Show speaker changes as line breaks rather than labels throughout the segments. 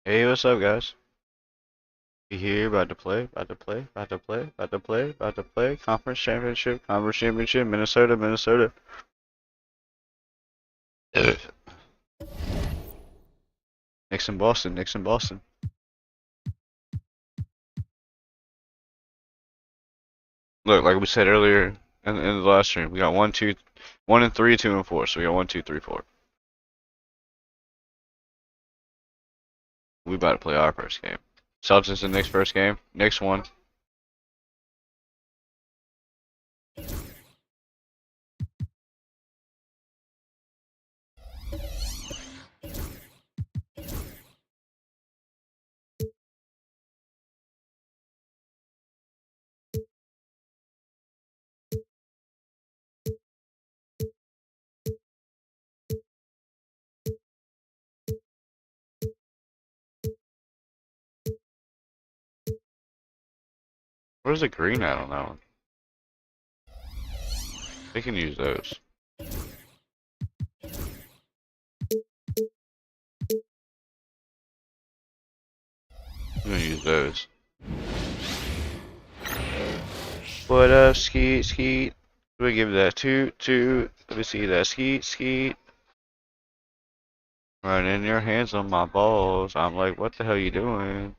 Hey, what's up, guys? We here, about to play, Conference championship, Minnesota. Nixon, Boston. Look, like we said earlier in the last stream, we got 1 and 3, 2 and 4. So we got 1, 2, 3, 4. We about to play our first game. Celtics in Knicks first game. Knicks won. Where's the green at on that one? They can use those. I'm gonna use those. What up, Skeet? We give that two. Let me see that Skeet. Running your hands on my balls. I'm like, what the hell you doing?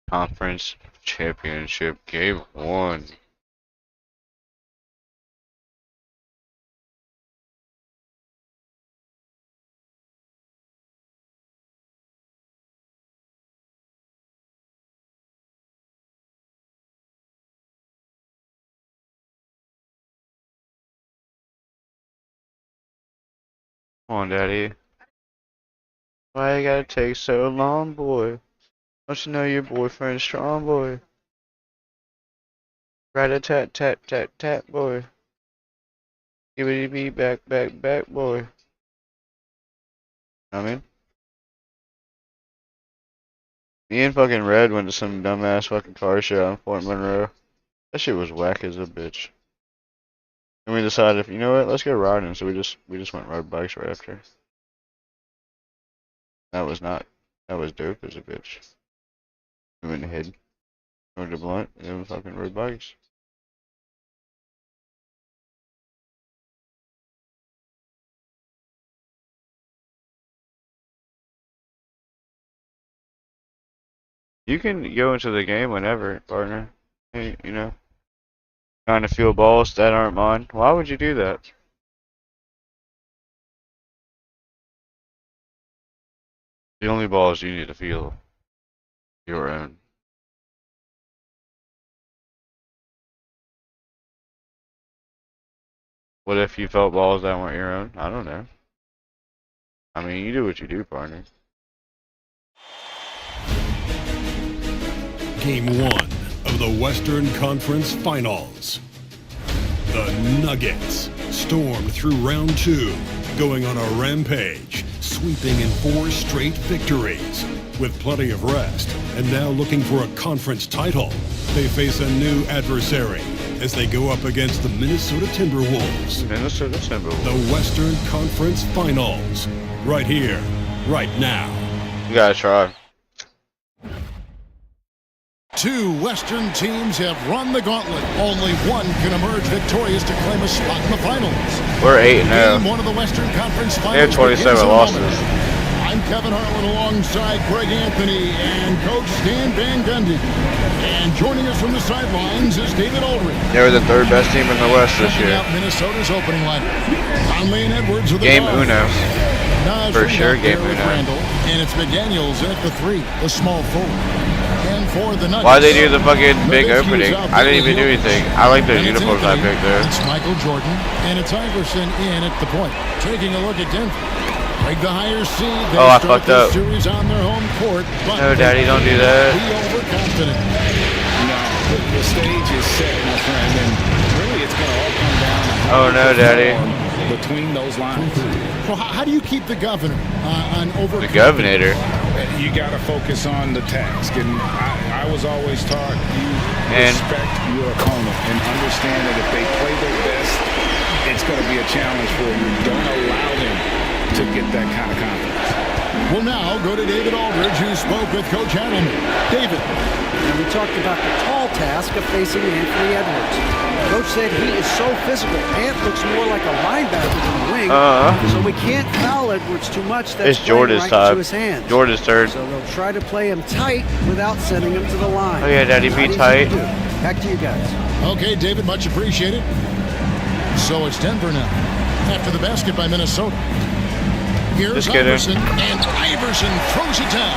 Conference championship game 1. Come on, Daddy. Why you gotta take so long, boy? Don't you know your boyfriend's strong, boy? Rat-a-tat-tat-tat-tat, boy. Gibbity-bee, back, boy. Know what I mean? Me and fucking Red went to some dumbass fucking car show in Fort Monroe. That shit was whack as a bitch. And we decided, you know what, let's go riding. So we just went ride bikes right after. That was dope as a bitch. We went ahead, smoked a blunt, and then we fucking rode bikes. You can go into the game whenever, partner. Hey, you know, trying to feel balls that aren't mine. Why would you do that? The only balls you need to feel your own. What if you felt balls that weren't your own? I don't know. I mean, you do what you do, partner.
Game 1 of the Western Conference Finals. The Nuggets stormed through round 2, going on a rampage, sweeping in 4 straight victories. With plenty of rest, and now looking for a conference title, they face a new adversary as they go up against the Minnesota Timberwolves. The Western Conference Finals. Right here, right now.
You gotta try.
2 Western teams have run the gauntlet. Only one can emerge victorious to claim a spot in the finals.
We're 8-0.
Game 1 of the Western Conference Finals.
They have 27 losses.
I'm Kevin Harlan alongside Greg Anthony and Coach Stan Van Gundy. And joining us from the sidelines is David Aldridge.
They were the 3rd best team in the West this year.
Out Minnesota's opening lineup. Conley and Edwards with the
Game
ball.
Uno.
Nas
For sure, game
with
Uno.
Randall, and it's McDaniels in at the 3, the small forward. And for the Nuggets,
Why'd they do the fucking big
Nowitzki's
opening?
out
I didn't even do
with the
anything. I like those
And it's
uniforms I
Anthony,
picked there.
It's Michael Jordan, and it's Iverson in at the point. Taking a look at Denver. Break the higher seed. They
Oh, I
start
fucked up.
this series on their home court, but
No, Daddy, don't do that.
Be overconfident.
No, the stage is set, my friend, and really it's going to all come down to
Oh, no,
how you
Daddy.
perform between those lines.
Well, how do you keep the governor on over?
The governor.
You got to focus on the task, and I was always taught you respect your opponent and understand that if they play their best, it's going to be a challenge for you. Don't allow them to get that kind of confidence.
We'll now go to David Aldridge, who spoke with Coach Adelman. David.
And we talked about the tall task of facing Anthony Edwards. Coach said he is so physical. Ant looks more like a linebacker than a wing, so we can't foul Edwards too much. That's
it's Jordan's
right
time.
into his hands.
Jordan's turn.
So they'll try to play him tight without sending him to the line.
Oh yeah, Daddy, be tight.
Back to you guys.
Okay, David, much appreciated. So it's Denver now. After the basket by Minnesota. Here's Iverson, and Iverson throws it down.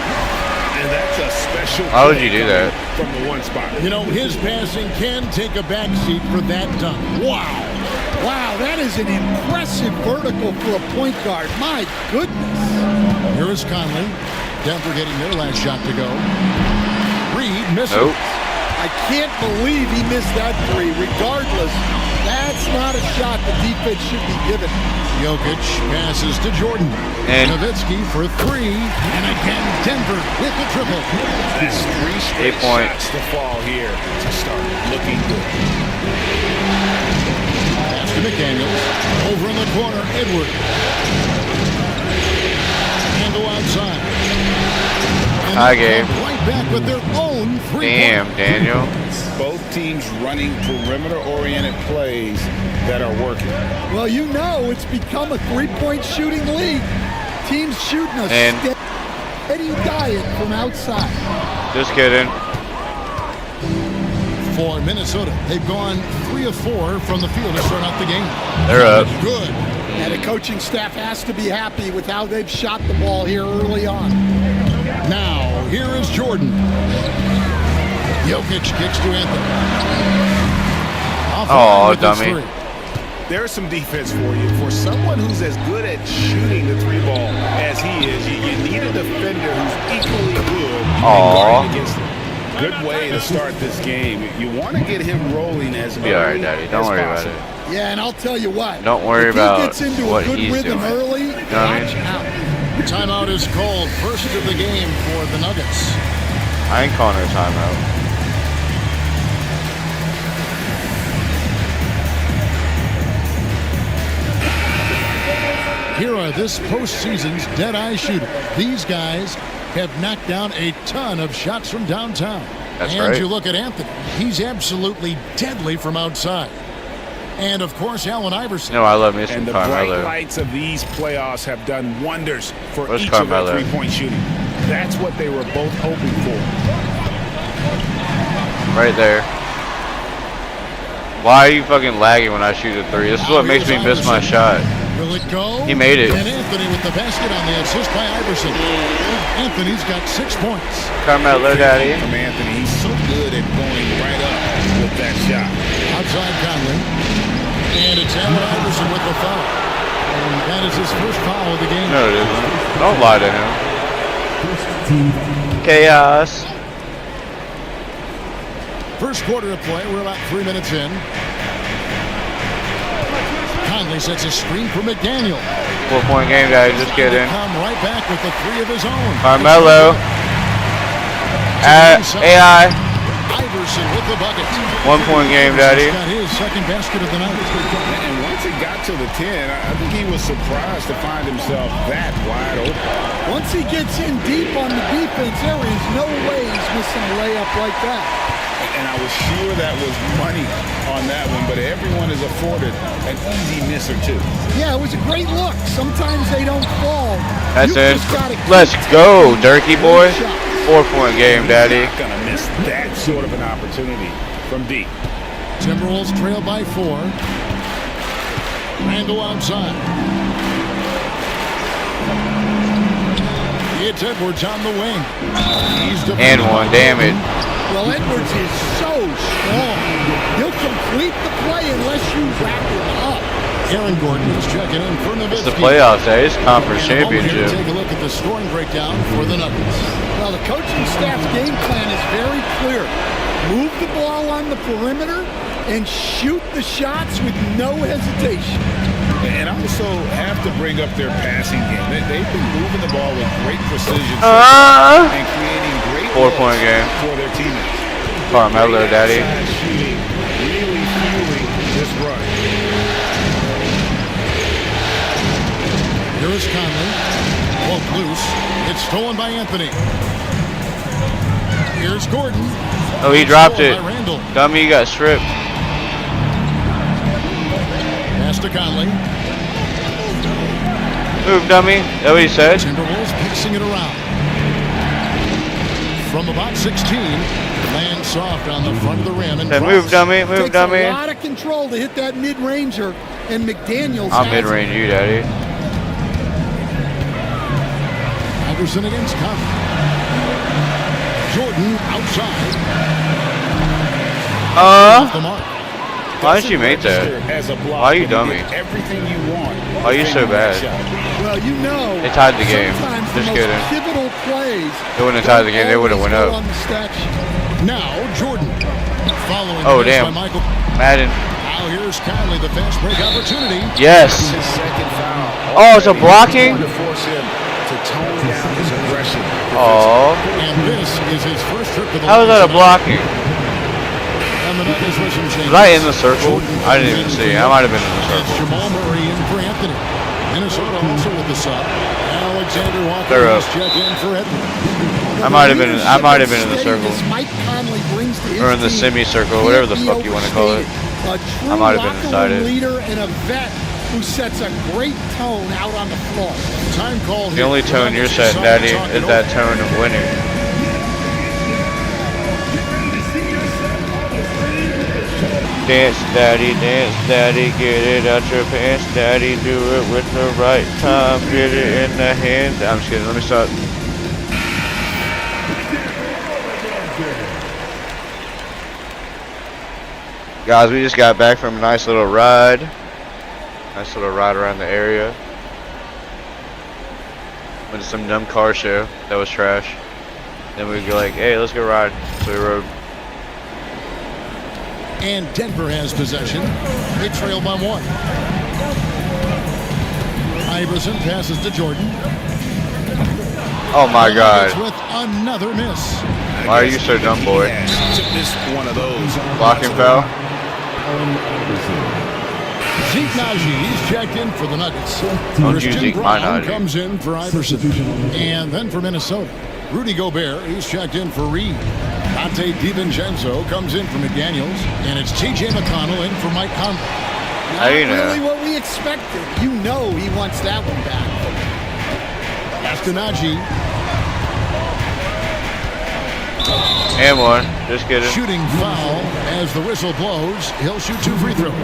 And that's a special.
How would you do that?
From the one spot.
You know, his passing can take a backseat for that dunk. Wow.
Wow, that is an impressive vertical for a point guard. My goodness.
Here is Conley. Denver getting their last shot to go. Reed misses.
Nope.
I can't believe he missed that three. Regardless, that's not a shot the defense should be given.
Jokic passes to Jordan.
And
Nowitzki for three. And again, Denver with the triple.
That's 3 straight shots to fall here to start looking good.
Pass to McDaniels. Over in the corner, Edwards. And go outside. And
high game.
Right back with their own three.
Damn, Daniel.
Both teams running perimeter-oriented plays that are working.
Well, you know it's become a three-point shooting league. Teams shooting a steady diet from outside.
Just kidding.
For Minnesota, they've gone 3 of 4 from the field to start out the game.
They're up.
Good.
And the coaching staff has to be happy with how they've shot the ball here early on.
Now, here is Jordan. Jokic kicks to Anthony.
Oh, dummy.
There's some defense for you. For someone who's as good at shooting the three ball as he is, you need a defender who's equally good at guarding against him. Good way to start this game. You want to get him rolling as
Be all right, Daddy. Don't worry about it.
Yeah, and I'll tell you what.
Don't worry about
he gets into
what
a good
he's
rhythm
doing.
early,
You know what I mean?
out.
Timeout is called. First of the game for the Nuggets.
I ain't calling her timeout.
Here are this postseason's dead-eye shooters. These guys have knocked down a ton of shots from downtown.
That's
and
right.
you look at Anthony. He's absolutely deadly from outside. And, of course, Allen Iverson.
No, I love me some
And the bright
Carmelo.
lights of these playoffs have done wonders for
Where's
each
Carmelo?
of their three-point shooting. That's what they were both hoping for.
Right there. Why are you fucking lagging when I shoot a three? This is what makes me miss my shot.
Will it go?
He made it.
And Anthony with the basket on the assist by Iverson. Anthony's got 6 points.
Carmelo, Daddy.
From Anthony, he's so good at going right up with that shot.
Outside Conley. And it's Allen Iverson with the foul. And that is his first foul of the game.
No, it isn't. Don't lie to him. Chaos.
First quarter of play. We're about 3 minutes in. Conley sets a screen for McDaniel.
4-point game, guys. Just kidding.
Come right back with the 3 of his own.
Carmelo. AI.
Iverson with the bucket.
1-point game, Daddy.
Got his second basket of the night.
And once it got to the 10, I think he was surprised to find himself that wide open.
Once he gets in deep on the defense, there is no way he's missing a layup like that.
And I was sure that was money on that one, but everyone is afforded an easy miss or two.
Yeah, it was a great look. Sometimes they don't fall.
That's
You
it.
just gotta keep
Let's go, Dirky boy.
shots.
4-point game, Daddy.
Not going to miss that sort of an opportunity from deep.
Timberwolves trail by 4. Randall outside. It's Edwards on the wing. He's
And one, damn it.
Well, Edwards is so strong. He'll complete the play unless you wrap him up.
Aaron Gordon is checking in for Nowitzki.
It's the playoffs, Daddy. It's conference
In a moment here,
championship.
take a look at the scoring breakdown for the Nuggets.
Well, the coaching staff's game plan is very clear. Move the ball on the perimeter and shoot the shots with no hesitation.
And also have to bring up their passing game. They've been moving the ball with great precision and creating great
4-point game
for their teammates.
Carmelo, daddy.
Shooting, really fueling this run.
Here is Conley. Ball loose. It's stolen by Anthony. Here's Gordon.
Oh, he dropped it. Dummy, you got stripped.
Pass to Conley.
Move, dummy. That's what he said.
Timberwolves passing it around. From about 16, land soft on the front of the rim. And
move, dummy. Move,
Takes
dummy.
a lot of control to hit that mid-ranger, and McDaniels.
I'll mid-range you, daddy.
Iverson against Conley. Jordan outside. Off the mark.
Why didn't you make that? Why are you dummy?
Everything you want.
Why are you so bad?
Well, you know.
They tied the game. Just kidding.
Pivotal plays.
They wouldn't have tied the game. They would have went up.
Now Jordan. Following
Oh,
the miss
damn.
by Michael.
Madden.
Now here's Conley, the fast break opportunity.
Yes.
His second foul.
Oh, it's a blocking?
To force him to tone down his aggression.
Oh.
And this is his first trip to the
How is that a
line.
blocking?
And the Nuggets with some changes.
Was I in the circle? I didn't even see. I might have been in the
It's
circle.
Jamal Murray in for Anthony. Minnesota also with the sub. Alexander Walker
They're up.
is checked in for Edwards.
I might have been in the circle.
Mike Conley brings to his
Or in the
team
semicircle, whatever the fuck you want to call it.
A true
I might have been
locker
inside
room
it.
leader and a vet who sets a great tone out on the floor.
Time call
The
here.
only tone you're setting, daddy, is that tone of winning. Dance, daddy, get it out your pants, daddy, do it with the right time, get it in the hand. I'm just kidding, let me stop. Guys, we just got back from a nice little ride. Nice little ride around the area. Went to some dumb car show that was trash. Then we go like, hey, let's go ride. So we rode.
And Denver has possession. They trail by 1. Iverson passes to Jordan.
Oh my God.
With another miss.
Why are you so dumb, boy?
This one of those.
Blocking foul?
Zeke Naji, he's checked in for the Nuggets.
Don't
Christian
you Zeke
Brown
my Naji.
comes in for Iverson. And then for Minnesota, Rudy Gobert, he's checked in for Reed. Dante DiVincenzo comes in for McDaniels. And it's T.J. McConnell in for Mike Conley.
How you know?
Really what we expected. You know he wants that one back.
After Naji.
And one. Just kidding.
Shooting foul as the whistle blows. He'll shoot 2 free throws.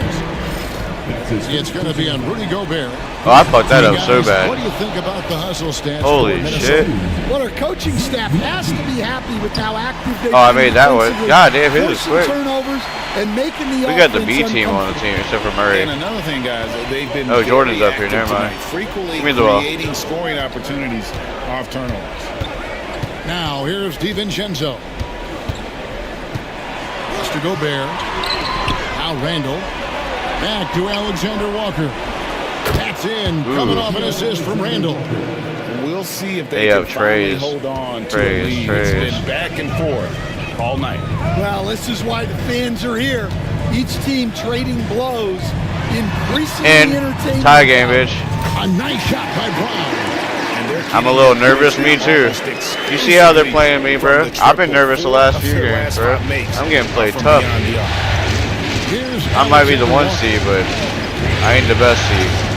It's going to be on Rudy Gobert.
Oh, I fucked that up
Guys,
so
what do
bad.
you think about the hustle stats?
Holy
for Minnesota?
shit.
Well, our coaching staff has to be happy with how active they
Oh, I made that one. God damn, it was quick.
Turnovers and making the
We got the
offense
B team on the team except for Murray.
And another thing, guys, they've been
Oh, Jordan's
very
up here,
active
never mind.
tonight, frequently
Give me the ball.
creating scoring opportunities off turnovers.
Now, here's DiVincenzo. Pass to Gobert. Now Randall. Back to Alexander Walker. That's in. Coming off an assist from Randall.
We'll see if they
Hey,
can
up,
finally
Trays.
hold on to
Trays,
a lead.
Trays.
It's been back and forth all night.
Well, this is why the fans are here. Each team trading blows, increasingly
And
entertaining.
tie game, bitch.
A nice shot by Brown.
I'm a little nervous, me too. You see how they're playing me, bro? I've been nervous the last few games, bro. I'm getting played tough.
Here's
I might be the 1
Alexander
seed, but I ain't the best seed.
Walker.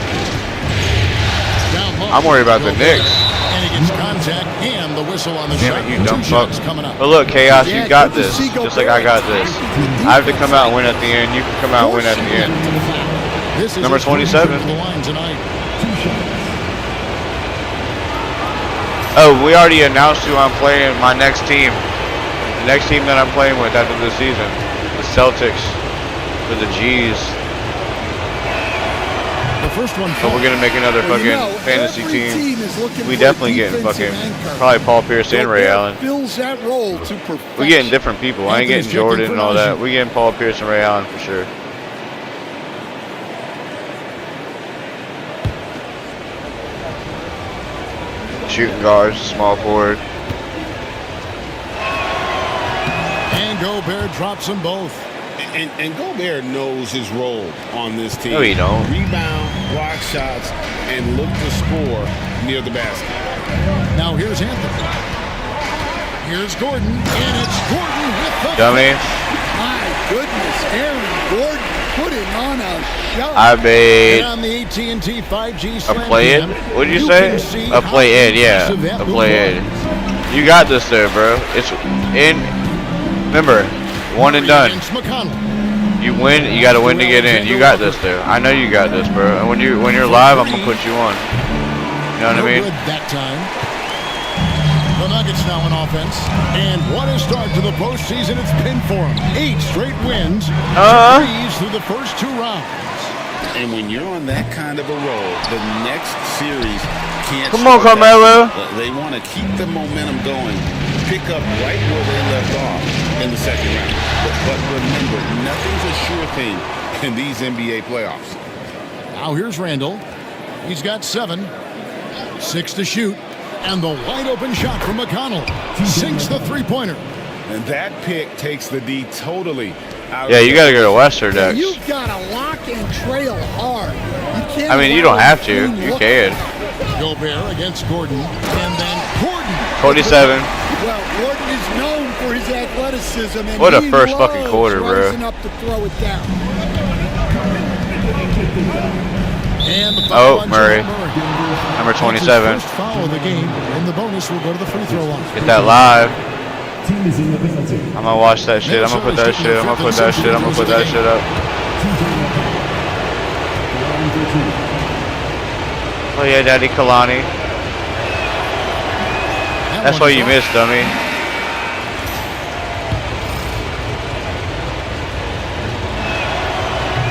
Down low.
I'm worried about the
Gobert.
Knicks.
And he gets contact and the whistle on the
Damn
shot.
it, you dumb
2
fuck.
shots coming up.
But look, Chaos, you
Yeah,
got
good to
this.
see
Just like I got this. I have to come out and win at the end. You can come out and win at the end.
This is
Number
his first
27.
trip to the line tonight. 2 shots.
Oh, we already announced who I'm playing, my next team. The next team that I'm playing with after this season. The Celtics. For the G's.
The first one.
But we're going to make another
Well, you
fucking
know,
fantasy
every
team.
is looking
We
for
definitely
a
getting
defensive
fucking,
anchor.
probably Paul Pierce and Ray
Gobert
Allen.
fills that role to perfection.
We getting different people. I ain't getting
Anthony's
Jordan
checking
and all
for
that.
Naji.
We getting Paul Pierce and Ray Allen for sure. shooting guards, small forward.
And Gobert drops them both.
And Gobert knows his role on this team.
No, he don't.
Rebound, block shots, and look to score near the basket.
Now here's Anthony. Here's Gordon, and it's Gordon with the
Dummy.
My goodness, Aaron Gordon putting on a show.
I made
on the AT&T 5G
a
Slam
play in.
Cam,
What did you
can
say?
see
A
how
play in, yeah.
impressive that
A
move
play in.
was.
You got this there, bro. It's in. Remember, one and done.
Against McConnell.
You win. You got to win to get in. You got this there. I know you got this, bro. And when you're live, I'm gonna put you on. You know what I mean?
Good that time. The Nuggets now in offense, and what a start to the postseason it's been for them. 8 straight wins, threes through the first 2 rounds.
And when you're on that kind of a roll, the next series can't.
Come on, Carmelo.
They want to keep the momentum going, pick up right where they left off in the second round. But remember, nothing's a sure thing in these NBA playoffs.
Now here's Randall. He's got 7, 6 to shoot. And the wide open shot from McConnell. Sinks the three-pointer.
And that pick takes the D totally out.
Yeah, you got to go to Western next.
You've got to lock and trail hard. You can't.
I mean, you don't have to. You can.
Gobert against Gordon. And then Gordon.
27.
Well, Gordon is known for his athleticism. And
What a
he
first
loves
fucking quarter, bro.
rising up to throw it down.
And the foul on
Murray.
Murray.
Number
That's his
27.
first foul of the game, and the bonus will go to the free throw line.
Get that live. I'm gonna watch that shit. I'm gonna put that shit. I'm gonna put that shit. I'm gonna put that shit up. Oh yeah, Daddy Kalani. That's why you missed, dummy.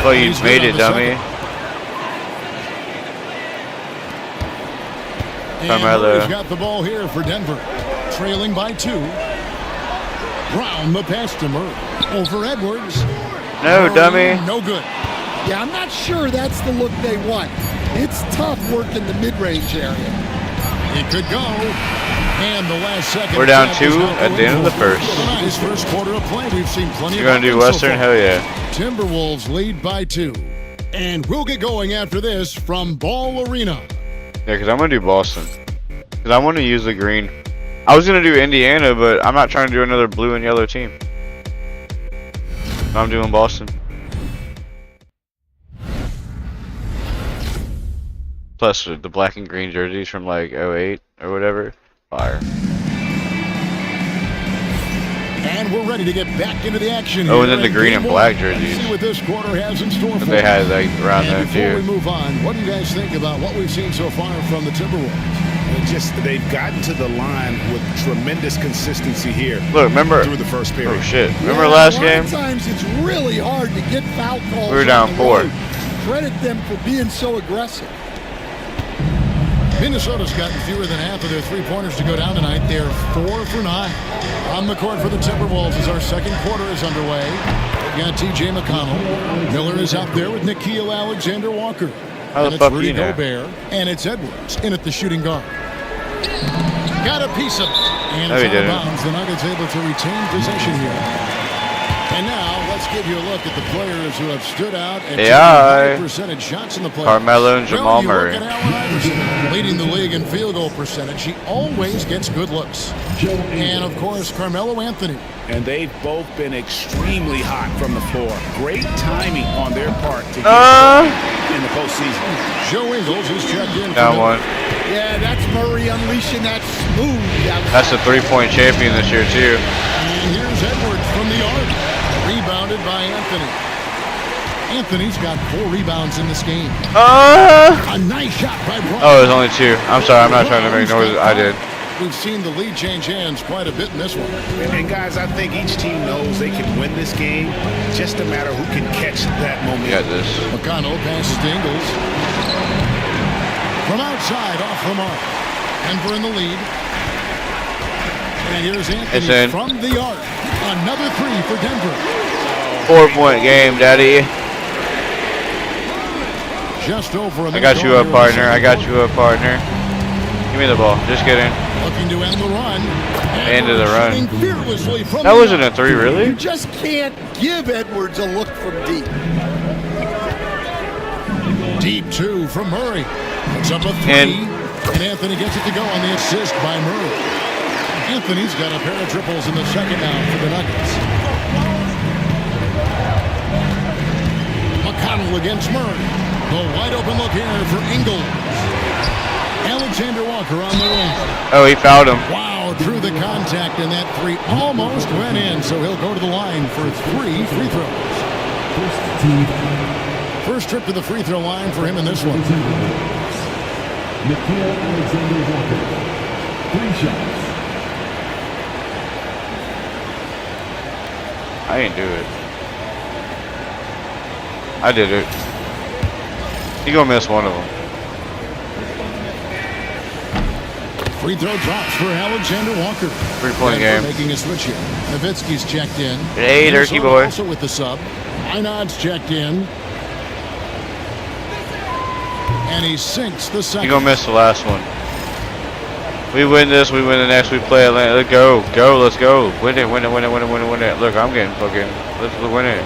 Oh, you made it, dummy.
Carmelo. He's got the ball here for Denver, trailing by 2. Brown the pass to Murray. Over Edwards.
No, dummy.
No good.
Yeah, I'm not sure that's the look they want. It's tough work in the mid-range area.
It could go. And the last second.
We're down 2 at the end of the first.
Nice first quarter of play. We've seen plenty.
You're gonna do Western? Hell yeah.
Timberwolves lead by 2. And we'll get going after this from Ball Arena.
Yeah, because I'm going to do Boston. Because I want to use the green. I was going to do Indiana, but I'm not trying to do another blue and yellow team. I'm doing Boston. Plus the black and green jerseys from like 08 or whatever. Fire.
And we're ready to get back into the action.
Oh, and then the green and black jerseys.
See what this quarter has in store for
They had like around
and
that
before
too.
we move on, what do you guys think about what we've seen so far from the Timberwolves?
They've gotten to the line with tremendous consistency here.
Look, remember?
Through the first period.
Oh shit! Remember last game?
Sometimes it's really hard to get foul calls.
We were down 4.
Credit them for being so aggressive.
Minnesota's gotten fewer than half of their three-pointers to go down tonight. They're 4 for 9. On the court for the Timberwolves as our second quarter is underway. We've got T.J. McConnell. Miller is out there with Nickeil Alexander-Walker.
How
And
the
it's
fuck
Rudy
you know?
Gobert. And it's Edwards in at the shooting guard. Got a piece of it. And
No,
it's
he
out
didn't.
of bounds. The Nuggets able to retain possession here. And now let's give you a look at the players who have stood out and taken high percentage shots in the playoffs.
Carmelo and Jamal
You look
Murray.
at Allen Iverson, leading the league in field goal percentage. He always gets good looks. And of course, Carmelo Anthony.
And they've both been extremely hot from the floor. Great timing on their part to get in the postseason.
Joe Ingles is checked in.
Down 1.
Yeah, that's Murray unleashing that smooth.
That's the 3-point champion this year too.
And here's Edwards from the arc. Rebounded by Anthony. Anthony's got 4 rebounds in this game. A nice shot by Brown.
Oh, it was only 2. I'm sorry, I'm not trying to make noise. I did.
We've seen the lead change hands quite a bit in this one.
And guys, I think each team knows they can win this game. Just a matter who can catch that
You got
momentum.
this.
McConnell passes to Ingles. From outside, off the mark. Denver in the lead. And here's
It's
Anthony
in.
from the arc. Another 3 for Denver.
4-point game, Daddy.
Just over a
I
minute
got you
gone
a
here in the
partner. I
second
got
quarter.
you a partner. Give me the ball. Just kidding.
Looking to end the run.
Ended the run.
Shooting fearlessly from
That
the
wasn't a
arc.
three, really?
You just can't give Edwards a look from deep.
Deep two from Murray. It's up a three. And Anthony gets it to go on the assist by Murray. Anthony's got a pair of triples in the second now for the Nuggets. McConnell against Murray. The wide open look here for Ingles. Alexander Walker on the wing.
Oh, he fouled him.
Wow, through the contact, and that three almost went in, so he'll go to the line for 3 free throws. First trip to the free throw line for him in this one.
Alexander Walker, 3 shots.
I didn't do it. I did it. He gonna miss one of them.
Free throw drops for Alexander Walker.
3-point game.
Making a switch here. Nowitzki's checked in.
Hey, Dirty boy.
Also with the sub. Einad's checked in. And he sinks the second.
He gonna miss the last one. We win this, we win the next, we play Atlanta. Let's go, let's go. Win it, win it, win it, win it, win it, win it. Look, I'm getting fucking, let's win it.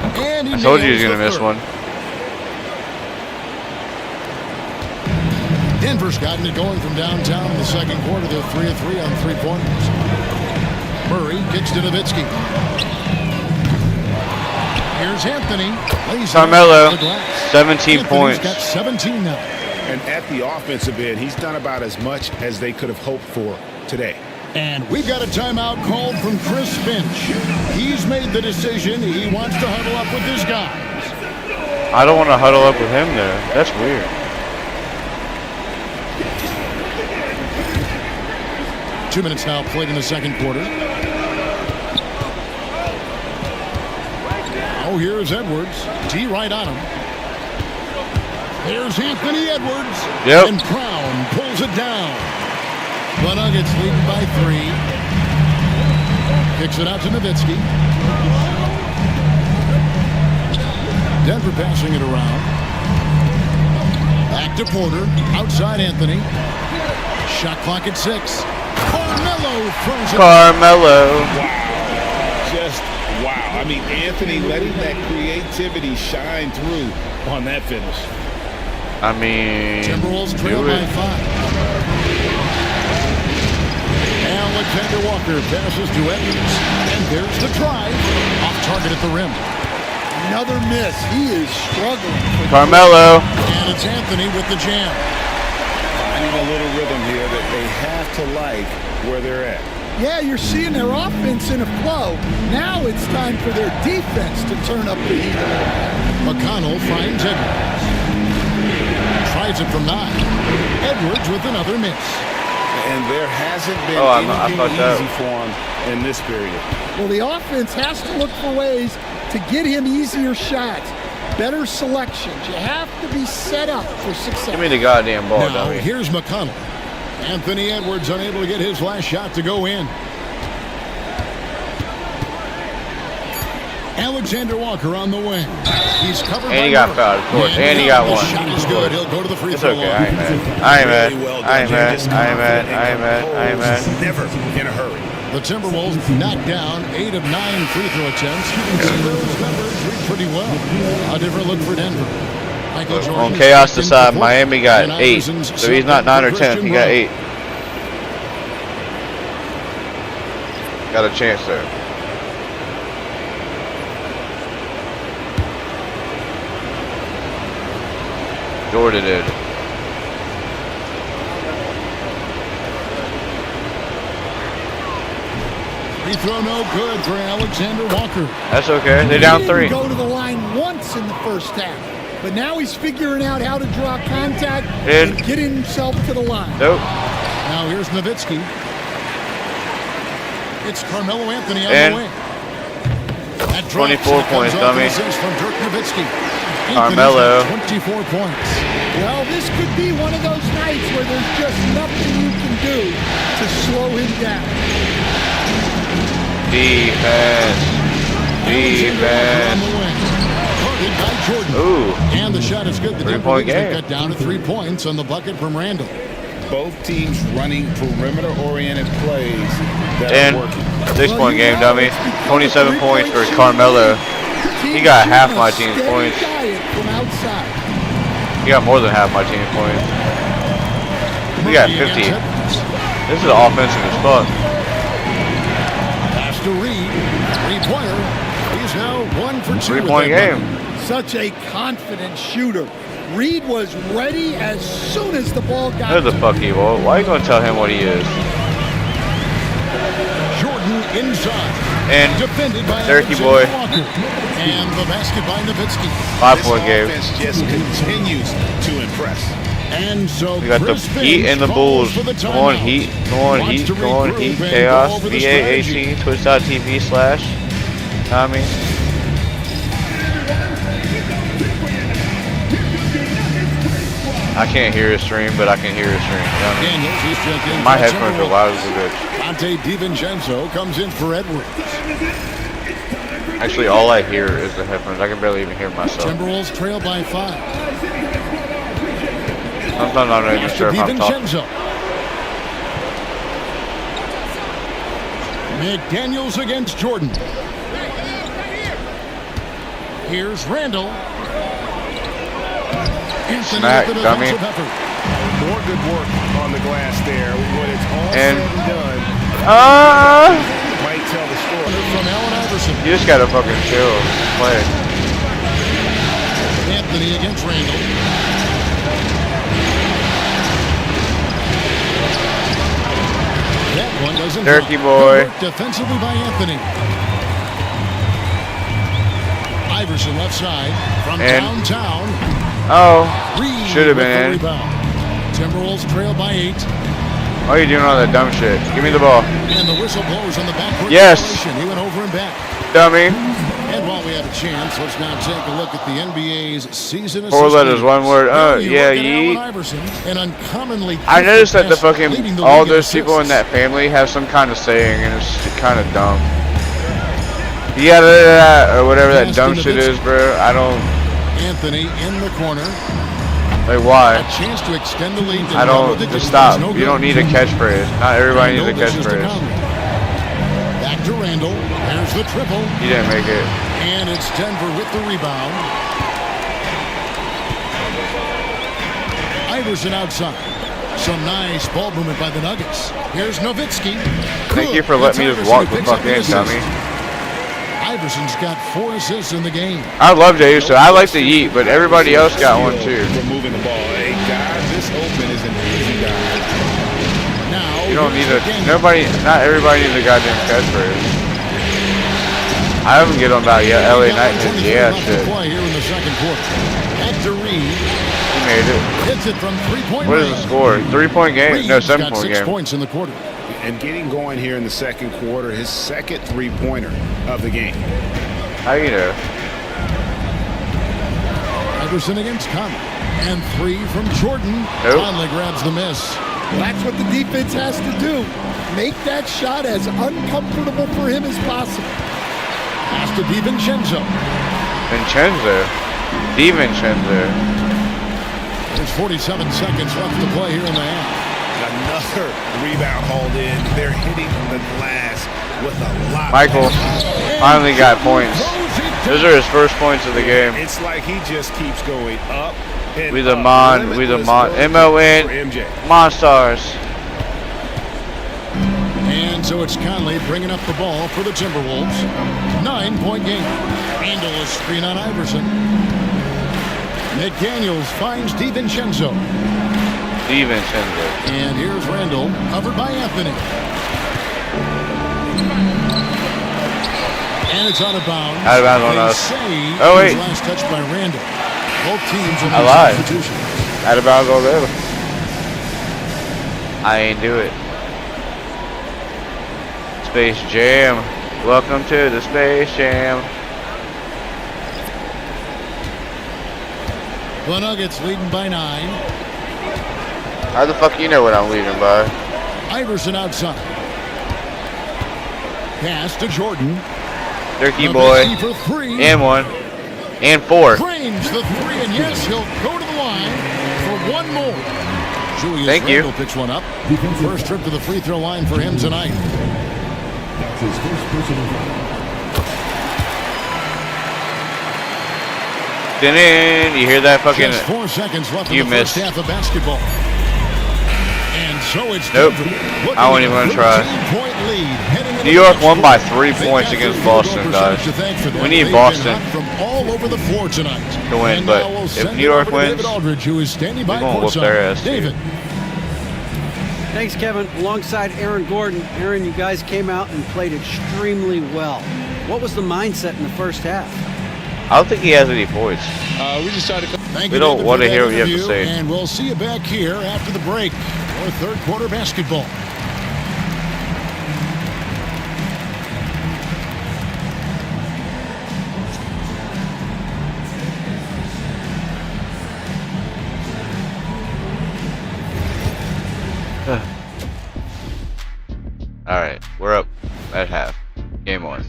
I told you he was gonna miss one.
Denver's gotten it going from downtown in the second quarter. They're 3 of 3 on 3-pointers. Murray kicks to Nowitzki. Here's Anthony.
Carmelo, 17 points.
He's got 17 now.
And at the offensive end, he's done about as much as they could have hoped for today.
And we've got a timeout called from Chris Finch. He's made the decision. He wants to huddle up with his guys.
I don't want to huddle up with him there. That's weird.
Two minutes now played in the second quarter. Oh, here's Edwards. T right on him. There's Anthony Edwards.
Yep.
And Brown pulls it down. The Nuggets lead by 3. Kicks it out to Nowitzki. Denver passing it around. Back to Porter. Outside Anthony. Shot clock at 6. Carmelo throws it.
Carmelo.
Wow. Just wow. I mean, Anthony letting that creativity shine through on that finish.
I mean,
Timberwolves trail by 5. Alexander Walker passes to Edwards. And there's the drive. Off target at the rim.
Another miss. He is struggling.
Carmelo.
And it's Anthony with the jam.
Finding a little rhythm here that they have to like where they're at.
Yeah, you're seeing their offense in a flow. Now it's time for their defense to turn up the heat.
McConnell finds Edwards. Tries it from 9. Edwards with another miss.
And there hasn't been anything easy for him in this period.
Well, the offense has to look for ways to get him easier shots, better selections. You have to be set up for success.
Give me the goddamn ball,
Now,
dummy.
here's McConnell. Anthony Edwards unable to get his last shot to go in. Alexander Walker on the wing. He's covered.
And he got fouled, of course. And he got one.
The shot is good. He'll go to the free
It's
throw
okay.
line.
I ain't mad.
Never in a hurry.
The Timberwolves knocked down 8 of 9 free throw attempts. You can see those numbers read pretty well. A different look for Denver. Michael Jordan
On chaos
is
side,
in for
Miami got
and
8.
Iverson's
So he's not 9 or 10.
Christian
He got
Wood.
8. Got a chance there. Jordan did.
Free throw no good for Alexander Walker.
That's okay. They're down 3.
He didn't go to the line once in the first half, but now he's figuring out how to draw contact and get himself to the line.
Nope.
Now here's Nowitzki. It's Carmelo Anthony on
And
the wing. That
24 points, dummy.
From Dirk Nowitzki.
Carmelo.
24 points.
Well, this could be one of those nights where there's just nothing you can do to slow him down.
Defense.
Alexander Walker on the wing. Guarded by Jordan.
Ooh.
And the the shot is good. The Denver Wolves got down to 3 points on the bucket from Randall.
Both teams running perimeter-oriented plays that
and
are working.
6-point game, dummy. 27 points for Carmelo. He got half my team's points. He got more than half my team's points. We got 50. This is offensive as fuck.
Pass to Reed. 3-pointer. He's now 1 for 2.
3-point game.
Such a confident shooter. Reed was ready as soon as the ball got
Who the fuck he was? Why are you going to tell him what he is?
Jordan inside.
And
defended by
Turkey boy.
And the basket by Nowitzki.
5-point game.
This offense just continues to impress.
And so
We got the Heat and the Bulls. Come on, Heat. Come on, Heat. Come on, Heat. Chaos. VAAT. Twitch.tv/Tommy. I can't hear his stream, but I can hear his stream. You know what I mean? My headphones are loud as a bitch.
Dante DiVincenzo comes in for Edwards.
Actually, all I hear is the headphones. I can barely even hear myself.
Timberwolves trail by 5.
Sometimes I'm not even sure if I'm talking.
McDaniels against Jordan. Here's Randall.
Smack, dummy.
More good work on the glass there. When it's all
And
said and done, might tell the story.
From Allen Iverson.
You just gotta fucking chill. Play.
Anthony against Randall. That one doesn't
Turkey
count.
boy.
Good work defensively by Anthony. Iverson left side from downtown.
Oh, should have been.
Timberwolves trail by 8.
Why are you doing all that dumb shit? Give me the ball.
And the whistle blows on the backcourt.
Yes.
He went over and back.
Dummy.
And while we have a chance, let's now take a look at the NBA's season.
4 letters, 1 word. Yeah, yeet.
An uncommonly
I noticed that the fucking all those people in that family have some kind of saying, and it's kind of dumb. Yeah, or whatever that dumb shit is, bro. I don't.
Anthony in the corner.
Like, why?
A chance to extend the lead.
I don't. Just stop. You don't need a catchphrase. Not everybody needs a catchphrase.
Back to Randall. There's the triple.
He didn't make it.
And it's Denver with the rebound. Iverson outside. Some nice ball movement by the Nuggets. Here's Nowitzki.
Thank you for letting me just walk the fuck in, dummy.
Iverson's got 4 assists in the game.
I love Dave, so I like to eat, but everybody else got one too.
Removing the ball. Hey, guys, this open is an easy guy.
Now
you don't need a. Not everybody needs a goddamn catchphrase. I haven't get on about LA Knight and yeah shit.
Here in the second quarter. Back to Reed.
He made it.
Hits it from 3-point.
What is the score? 3-point game? No, 7-point game.
6 points in the quarter.
And getting going here in the second quarter, his second 3-pointer of the game.
How you know?
Iverson against Conley. And 3 from Jordan.
Nope.
Conley grabs the miss.
That's what the defense has to do. Make that shot as uncomfortable for him as possible. Pass to DiVincenzo.
DiVincenzo.
There's 47 seconds left to play here in the half.
Another rebound hauled in. They're hitting the glass with a lot.
Michael finally got points. Those are his first points of the game.
It's like he just keeps going up and
We the Mon, M-O-N, Monstars.
And so it's Conley bringing up the ball for the Timberwolves. 9-point game. Randall is screen on Iverson. McDaniels finds DiVincenzo. And here's Randall, covered by Anthony. And it's out of bounds.
Out of bounds on us. Oh, wait.
Last touch by Randall. Both teams
I lied. Out of bounds all there. I ain't do it. Space Jam. Welcome to the Space Jam.
The Nuggets leading by 9.
How the fuck you know what I'm leaving by?
Iverson outside. Pass to Jordan.
Turkey boy. And 1. And 4.
Drains the 3, and yes, he'll go to the line for one more. Julius
Thank you.
Randle picks one up. First trip to the free throw line for him tonight.
That's his first personal foul.
You hear that fucking...
Just 4 seconds left
You
in the
missed.
first half of basketball. And so it's
Nope.
Denver
I won't even want to try.
13-point lead heading into
New York
the
won by
next
3
quarter.
points
They've got
against
their field
Boston,
goal
guys.
percentage to thank for that.
We need
They've
Boston
been hot from all over the floor tonight.
to win,
And
but
now we'll
if
send
New
it
York
over to
wins,
David Aldridge, who is standing by
we're gonna whoop their
courtside.
ass, dude.
David.
Thanks, Kevin. Alongside Aaron Gordon. Aaron, you guys came out and played extremely well. What was the mindset in the first half?
I don't think he has any points.
We just tried to.
Thank
We
you,
don't
David,
want
for
to
that
hear what you have to
interview,
say.
And we'll see you back here after the break for third quarter basketball.
Alright, we're up at half. Game on.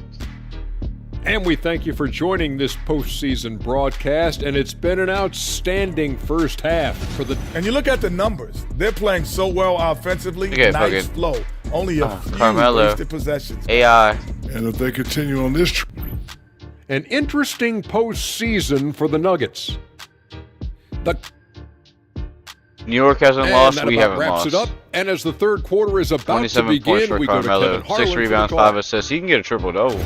And we thank you for joining this postseason broadcast, and it's been an outstanding first half for the...
And you look at the numbers. They're playing so well offensively.
Look at
Nice
fucking,
flow. Only a few
Carmelo.
wasted possessions.
AI.
And if they continue on this
An interesting postseason for the Nuggets. The
New York hasn't
and
lost.
that
We
about
haven't
wraps
lost.
it up. And as the third quarter is about to
27 points
begin,
for
we go to
Carmelo.
Kevin Harlan
6
for the
rebounds,
call.
5 assists. He can get a triple-double.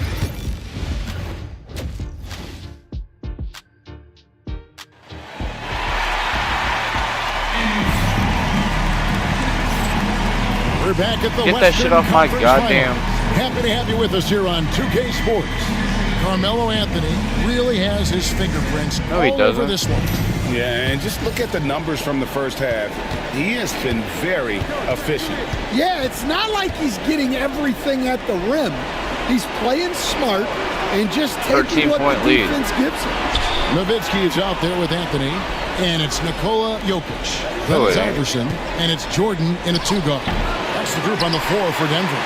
We're back at the
Get that
Western
shit off my
Conference
goddamn...
Finals. Happy to have you with us here on 2K Sports. Carmelo Anthony really has his fingerprints
No, he
all over
doesn't.
this one.
Yeah, and just look at the numbers from the first half. He has been very efficient.
Yeah, it's not like he's getting everything at the rim. He's playing smart and just taking what the
13-point lead.
defense gives him.
Nowitzki is out there with Anthony, and it's Nikola Jokic. Then
Oh,
it's
it ain't.
Iverson, and it's Jordan in a 2-guard. That's the group on the floor for Denver.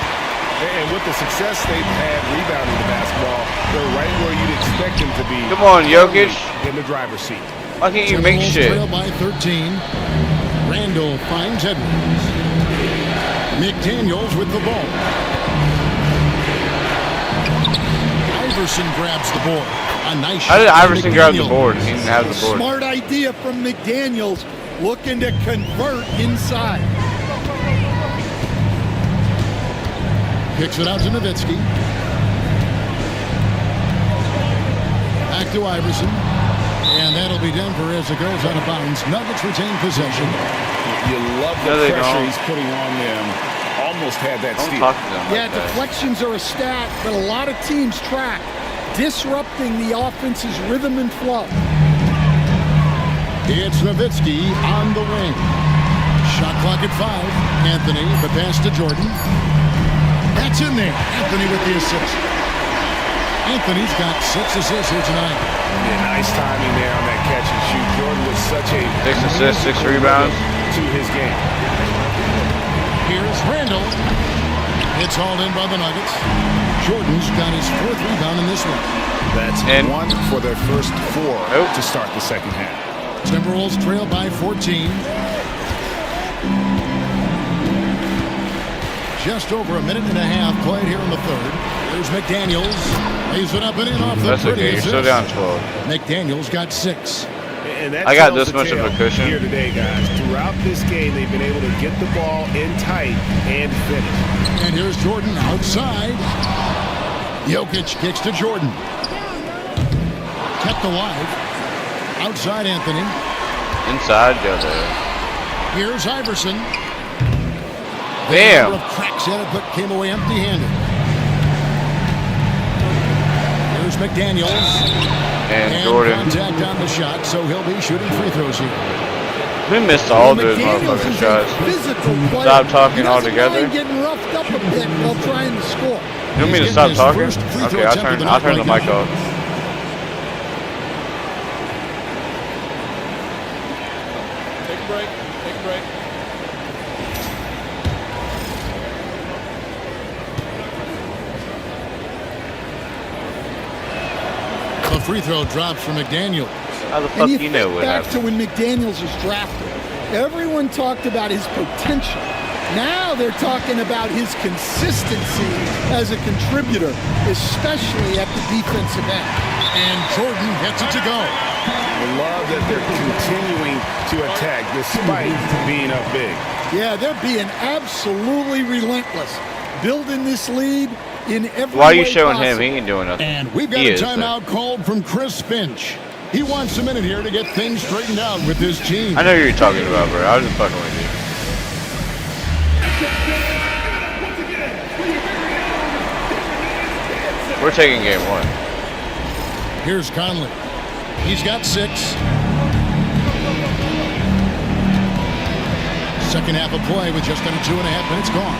And with the success they've had rebounding the basketball, they're right where you'd expect them to be.
Come on, Jokic.
In the driver's seat.
Why can't you make
Timberwolves
shit?
trail by 13. Randall finds Edwards. McDaniels with the ball. Iverson grabs the board. A nice
How did
shot by
Iverson grab the
McDaniels.
board? He didn't have the board.
Smart idea from McDaniels, looking to convert inside.
Kicks it out to Nowitzki. Back to Iverson. And that'll be Denver as it goes out of bounds. Nuggets retain possession.
You love
No,
the
they
pressure
don't.
he's putting on them. Almost had that
Don't
steal.
talk to them
Yeah,
like that.
deflections are a stat that a lot of teams track, disrupting the offense's rhythm and flow.
It's Nowitzki on the wing. Shot clock at 5. Anthony, the pass to Jordan. That's in there. Anthony with the assist. Anthony's got 6 assists here tonight.
Yeah, nice timing there on that catch and shoot. Jordan was such a
6 assists, 6 rebounds.
to his game.
Here's Randall. It's hauled in by the Nuggets. Jordan's got his 4th rebound in this one.
That's
And-
one for their first 4
Nope.
to start the second half.
Timberwolves trail by 14. Just over a minute and a half played here in the third. There's McDaniels. Lays it up and in off the
That's
pretty
okay. You're still
assist.
down 12.
McDaniels got 6.
And that
I got
tells
this
the
much of a
tale
cushion.
here today, guys. Throughout this game, they've been able to get the ball in tight and finish.
And here's Jordan outside. Jokic kicks to Jordan. Kept alive. Outside Anthony.
Inside, go there.
Here's Iverson.
Bam!
Number of cracks at it, but came away empty-handed. Here's McDaniels.
And Jordan.
Contact on the shot, so he'll be shooting free throws here.
We missed all those
McDaniels
motherfucking
is a
shots.
physical player.
Stop talking
He doesn't
altogether.
mind getting roughed up a bit while trying to score.
You want me to
He's
stop
getting his
talking?
first free throw
Okay, I'll
attempt of
turn
the
I'll
night
turn the
right
mic
now.
off.
Take a break. Take a break.
The free throw drops for McDaniels.
How the fuck
And
you know what
back
happened?
to when McDaniels was drafted. Everyone talked about his potential. Now they're talking about his consistency as a contributor, especially at the defensive end.
And Jordan gets it to go.
I love that they're continuing to attack despite being up big.
Yeah, they're being absolutely relentless, building this lead in every
Why are you
way
showing
possible.
him? He ain't doing nothing.
And we've got
He
a
is,
timeout called from Chris Finch. He wants a minute here to get things straightened out with his team.
I know who you're talking about, bro. I was just fucking with you. We're taking game 1.
Here's Conley. He's got 6. Second half of play with just under 2.5 minutes gone.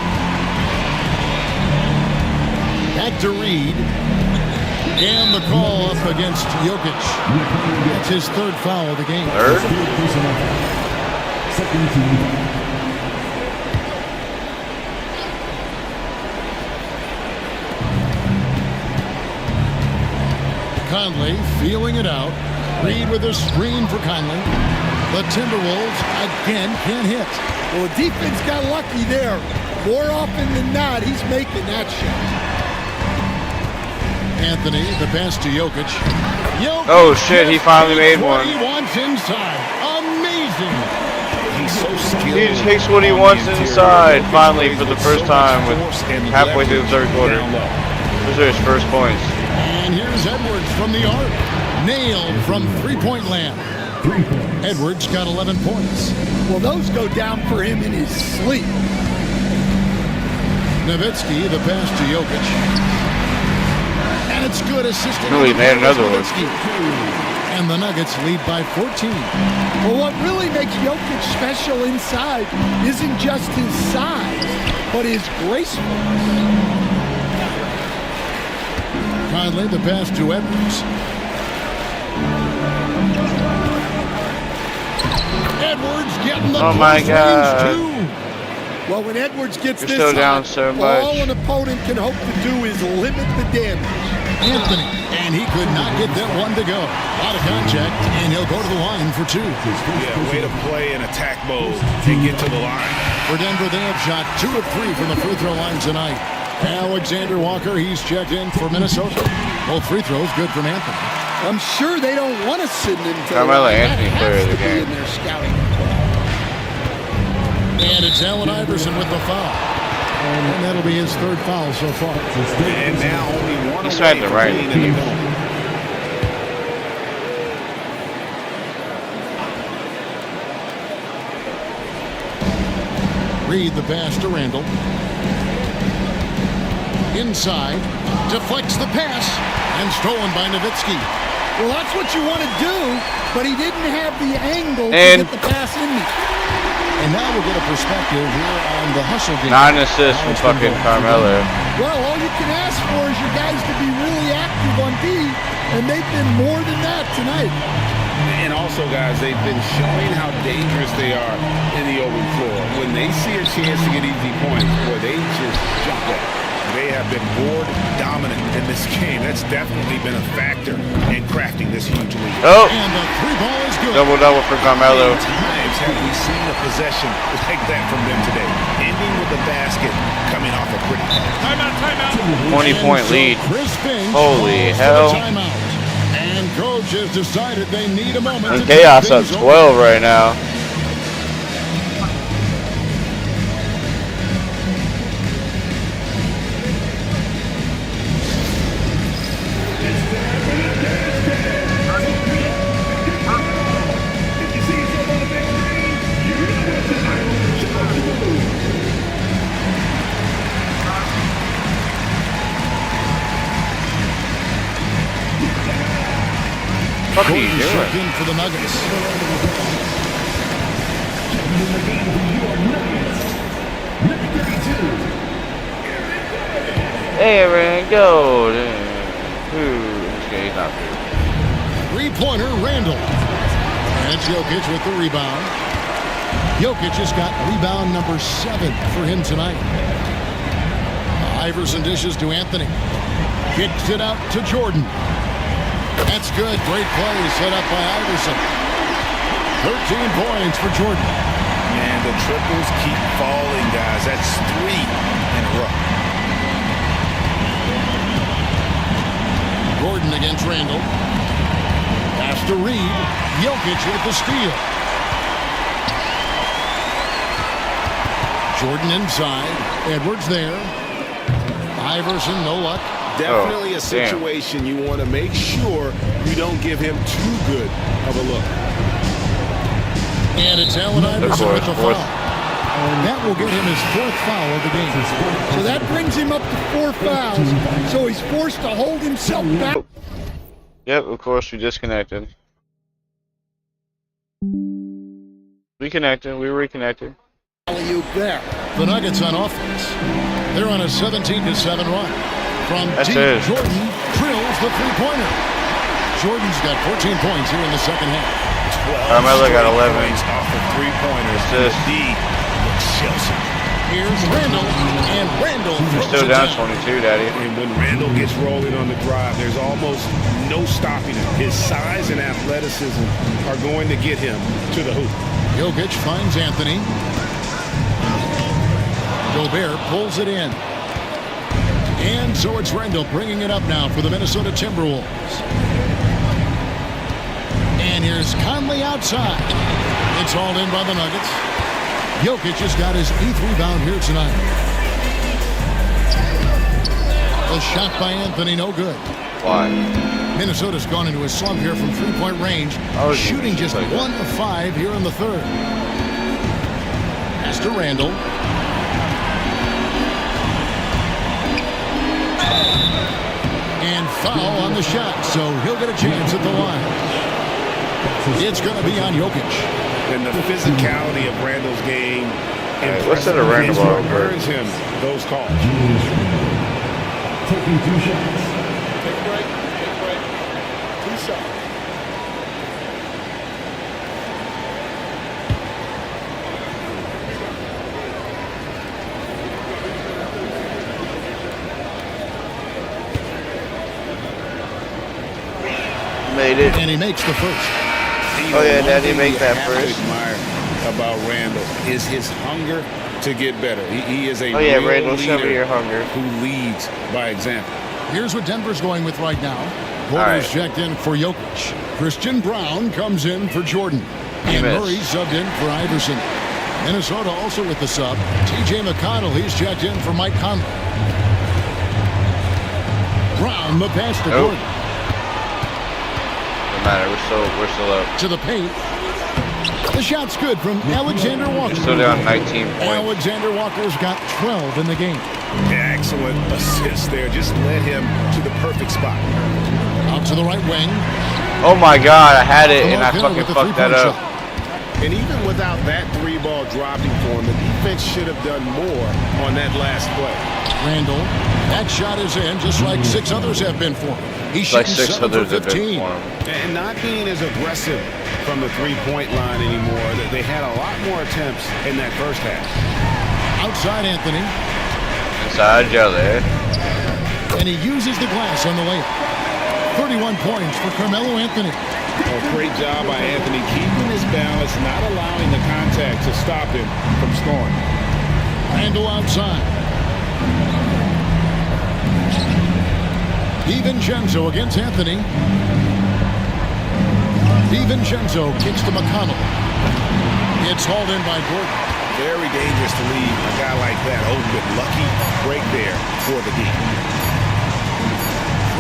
Back to Reed. And the call up against Jokic. That's his 3rd foul of the game.
3rd?
Second team.
Conley feeling it out. Reed with a screen for Conley. The Timberwolves again can't hit.
Well, the defense got lucky there. More often than not, he's making that shot.
Anthony, the pass to Jokic. Jokic
Oh shit, he finally made one.
He wants inside. Amazing.
He's so skilled.
He just takes what he wants inside, finally, for the first time, with halfway through the 3rd quarter. Those are his first points.
And here's Edwards from the arc. Nailed from three-point land. Edwards got 11 points.
Well, those go down for him in his sleep.
Nowitzki, the pass to Jokic. And it's good assisting.
Really made another one.
And the Nuggets lead by 14.
Well, what really makes Jokic special inside isn't just his size, but his gracefulness.
Conley, the pass to Edwards. Edwards getting the
Oh my God.
too.
Well, when Edwards gets
You're
this
so down
hot,
so
all
much.
an opponent can hope to do is limit the damage.
Anthony, and he could not get that one to go. A lot of contact, and he'll go to the line for 2.
Yeah, way to play in attack mode and get to the line.
For Denver, they have shot 2 of 3 from the free throw line tonight. Alexander Walker, he's checked in for Minnesota. Both free throws good from Anthony.
I'm sure they don't want to send him to
Carmelo
the line.
Anthony
That
player
has
of the
to be
game.
in their scouting.
And it's Allen Iverson with the foul. And that'll be his 3rd foul so far.
And now only one
He's
away
right,
from
right.
being in the middle.
Reed the pass to Randall. Inside, deflects the pass, and stolen by Nowitzki.
Well, that's what you want to do, but he didn't have the angle
And-
to get the pass in there.
And now we'll get a perspective here on the hustle game.
9 assists from fucking Carmelo.
Well, all you can ask for is your guys to be really active on D, and they've been more than that tonight.
And also, guys, they've been showing how dangerous they are in the open floor. When they see a chance to get easy points, boy, they just jump at it. They have been board dominant in this game. That's definitely been a factor in crafting this huge lead.
Oh,
And the 3 ball is good.
double-double for Carmelo.
Times have we seen a possession like that from them today, ending with a basket coming off a pretty pass.
20-point lead.
Chris Finch
Holy
calls for the
hell.
timeout. And coach has decided they need a moment.
And
to
Chaos
take
up
things
12 right now. What are you
Gordon
doing?
checked in for the Nuggets.
Aaron Golden. Okay, he's not through.
3-pointer, Randall. And it's Jokic with the rebound. Jokic has got rebound number 7 for him tonight. Iverson dishes to Anthony. Kicks it out to Jordan. That's good. Great play set up by Iverson. 13 points for Jordan.
And the triples keep falling, guys. That's 3 in a row.
Gordon against Randall. Pass to Reed. Jokic with the steal. Jordan inside. Edwards there. Iverson, no luck.
Definitely a situation you want to make sure you don't give him too good of a look.
And it's Allen Iverson with the foul. That will get him his 4th foul of the game.
So that brings him up to 4 fouls. So he's forced to hold himself back.
Yep, of course we disconnected. Reconnected, we reconnected.
There. The Nuggets on offense. They're on a 17-7 run. From deep, Jordan drills the three-pointer. Jordan's got 14 points here in the second half.
Carmelo got 11
off of 3-pointers. D looks Chelsea.
Here's Randall, and Randall
throws still down 22, Daddy.
And when Randall gets rolling on the drive, there's almost no stopping him. His size and athleticism are going to get him to the hoop.
Jokic finds Anthony. Gobert pulls it in. And so it's Randall bringing it up now for the Minnesota Timberwolves. And here's Conley outside. It's hauled in by the Nuggets. Jokic has got his 8th rebound here tonight. The shot by Anthony, no good.
Why?
Minnesota's gone into a slump here from three-point range, shooting just 1 of 5 here in the third. Pass to Randall. And foul on the shot, so he'll get a chance at the line. It's going to be on Jokic.
And the physicality of Randall's game
what's that a random ball?
earns him those calls.
Taking 2 shots.
Take a break. Take a break. 2 shots.
Made it.
And he makes the first.
Oh yeah, Daddy, make that first.
Admire about Randall is his hunger to get better. He is a
real
Randall,
show me your hunger.
Who leads by example.
Here's what Denver's going with right now. Porter's checked in for Jokic. Christian Brown comes in for Jordan. And Murray subbed in for Iverson. Minnesota also with the sub. TJ McConnell, he's checked in for Mike Conley. Brown, the pass to Gordon.
No matter, we're still up.
To the paint. The shot's good from Alexander Walker.
Still down 19 points.
Alexander Walker's got 12 in the game.
Excellent assist there. Just led him to the perfect spot.
Out to the right wing.
Oh my God, I had it and I fucking fucked that up.
And even without that 3-ball dropping for him, the defense should have done more on that last play.
Randall, that shot is in just like 6 others have been for him. He's shooting 7 for 15.
And not being as aggressive from the 3-point line anymore. They had a lot more attempts in that first half.
Outside Anthony.
Inside Jelly.
And he uses the glass on the layup. 31 points for Carmelo Anthony.
A great job by Anthony keeping his balance, not allowing the contact to stop him from scoring.
Randall outside. DiVincenzo against Anthony. DiVincenzo kicks to McConnell. It's hauled in by Gordon.
Very dangerous to leave a guy like that open. Lucky break there for the D.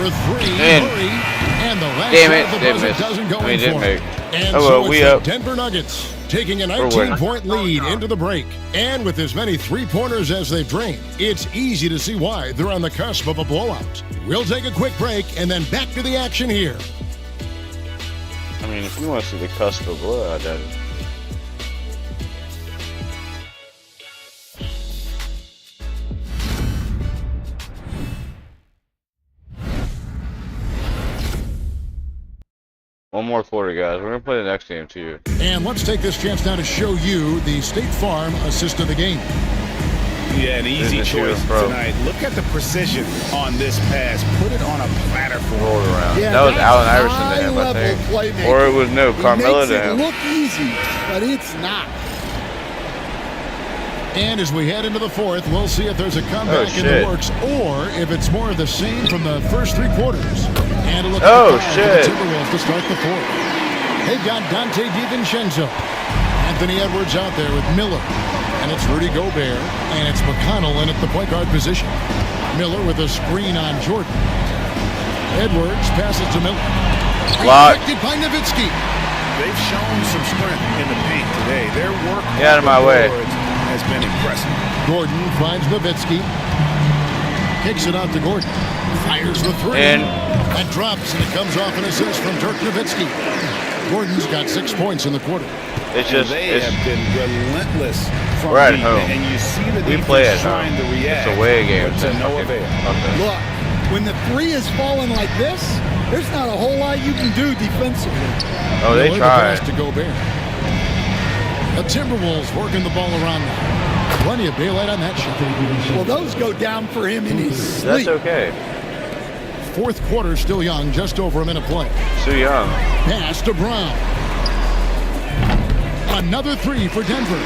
For 3, Murray, and the last shot of the buzzer doesn't go in for him. And so it's the Denver Nuggets taking a 19-point lead into the break. And with as many 3-pointers as they've drained, it's easy to see why they're on the cusp of a blowout. We'll take a quick break and then back to the action here.
I mean, if you want to see the cusp of blowout, that is. One more quarter, guys. We're going to play the next game, too.
And let's take this chance now to show you the State Farm assist of the game.
Yeah, an easy choice tonight. Look at the precision on this pass. Put it on a platter for him.
Rolled around.
Yeah,
that was Allen Iverson to him, I
high-level
think.
playmaking.
Or it was Carmelo to
It
him.
look easy, but it's not.
And as we head into the fourth, we'll see if there's a comeback in the works or if it's more of the same from the first 3 quarters. And a look at the Timberwolves to start the fourth. They've got Dante DiVincenzo. Anthony Edwards out there with Miller. And it's Rudy Gobert. And it's McConnell in at the point guard position. Miller with a screen on Jordan. Edwards passes to Miller. Rejected by Nowitzki.
They've shown some strength in the paint today. Their work
out of my way
has been impressive.
Gordon finds Nowitzki. Kicks it out to Gordon. Fires the 3.
And
that drops, and it comes off an assist from Dirk Nowitzki. Gordon's got 6 points in the quarter.
It's just
they have been relentless from
we're at
deep,
home.
and you see the
We play at
trying
home.
to react.
It's away game.
To no avail.
Look, when the 3 is falling like this, there's not a whole lot you can do defensively.
Oh, they try.
To Gobert. The Timberwolves working the ball around now. Plenty of daylight on that shot.
Well, those go down for him in his sleep.
That's okay.
Fourth quarter still young, just over a minute play.
Too young.
Pass to Brown. Another 3 for Denver.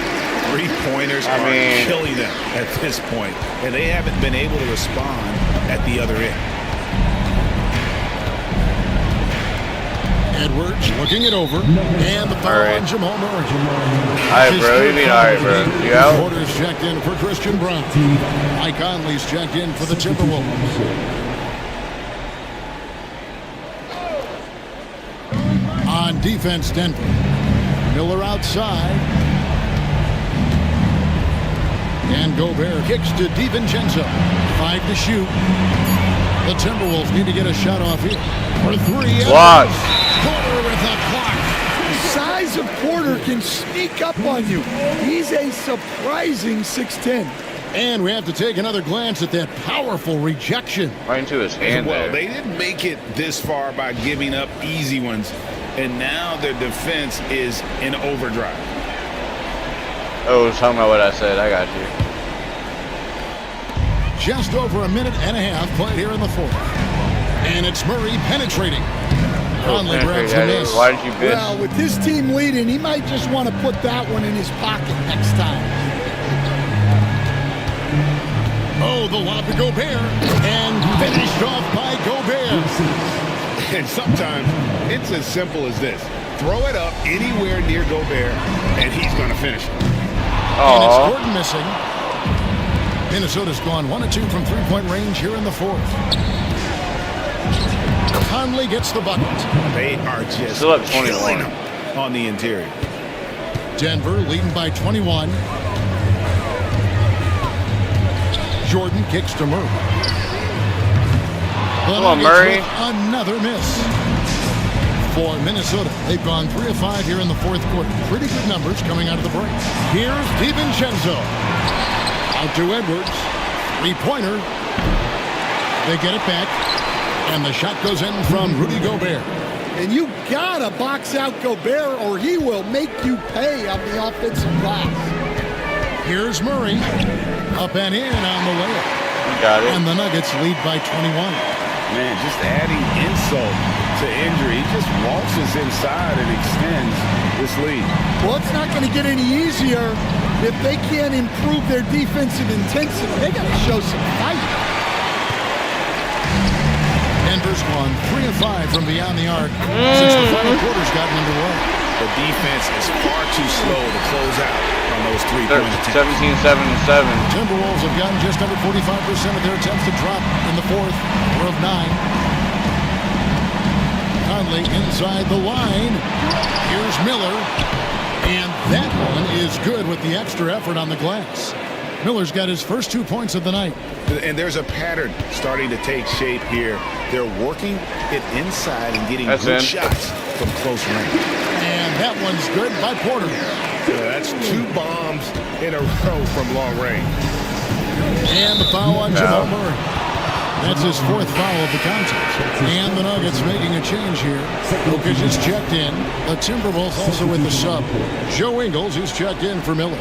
3-pointers are killing them at this point, and they haven't been able to respond at the other end.
Edwards looking it over, and the foul on Jamal Murray.
Alright, bro. You mean alright, bro? You out?
Porter's checked in for Christian Brown. Mike Conley's checked in for the Timberwolves. On defense, Denver. Miller outside. And Gobert kicks to DiVincenzo. 5 to shoot. The Timberwolves need to get a shot off here. For 3.
Watch.
Porter with a block.
The size of Porter can sneak up on you. He's a surprising 6'10".
And we have to take another glance at that powerful rejection.
Right into his hand
Well,
there.
they didn't make it this far by giving up easy ones, and now their defense is in overdrive.
Oh, talking about what I said. I got you.
Just over a minute and a half played here in the fourth. And it's Murray penetrating. Conley grabs the miss.
Why did you miss?
Well, with his team leading, he might just want to put that one in his pocket next time.
Oh, the lob to Gobert. And finished off by Gobert.
And sometimes it's as simple as this. Throw it up anywhere near Gobert, and he's going to finish it.
And it's Gordon missing. Minnesota's gone 1 of 2 from 3-point range here in the fourth. Conley gets the bucket.
They are just
still up 21
killing them on the interior.
Denver leading by 21. Jordan kicks to Murray.
Come on, Murray.
Another miss for Minnesota. They've gone 3 of 5 here in the fourth quarter. Pretty good numbers coming out of the break. Here's DiVincenzo. Out to Edwards. 3-pointer. They get it back. And the shot goes in from Rudy Gobert.
And you gotta box out Gobert or he will make you pay on the offensive glass.
Here's Murray. Up and in on the layup.
Got it.
And the Nuggets lead by 21.
Man, just adding insult to injury. He just waltzes inside and extends this lead.
Well, it's not going to get any easier if they can't improve their defensive intensity. They got to show some fight.
Denver's gone 3 of 5 from beyond the arc since the final quarter's gotten underway.
The defense is far too slow to close out on those 3-point attempts.
17, 7, and 7.
Timberwolves have gotten just under 45% of their attempts to drop in the fourth. 4 of 9. Conley inside the line. Here's Miller. And that one is good with the extra effort on the glass. Miller's got his first 2 points of the night.
And there's a pattern starting to take shape here. They're working it inside and getting good shots from close range.
And that one's good by Porter.
That's 2 bombs in a row from long range.
And the foul on Jamal Murray. That's his 4th foul of the contest. And the Nuggets making a change here. Jokic is checked in. The Timberwolves also with the sub. Joe Ingles is checked in for Miller.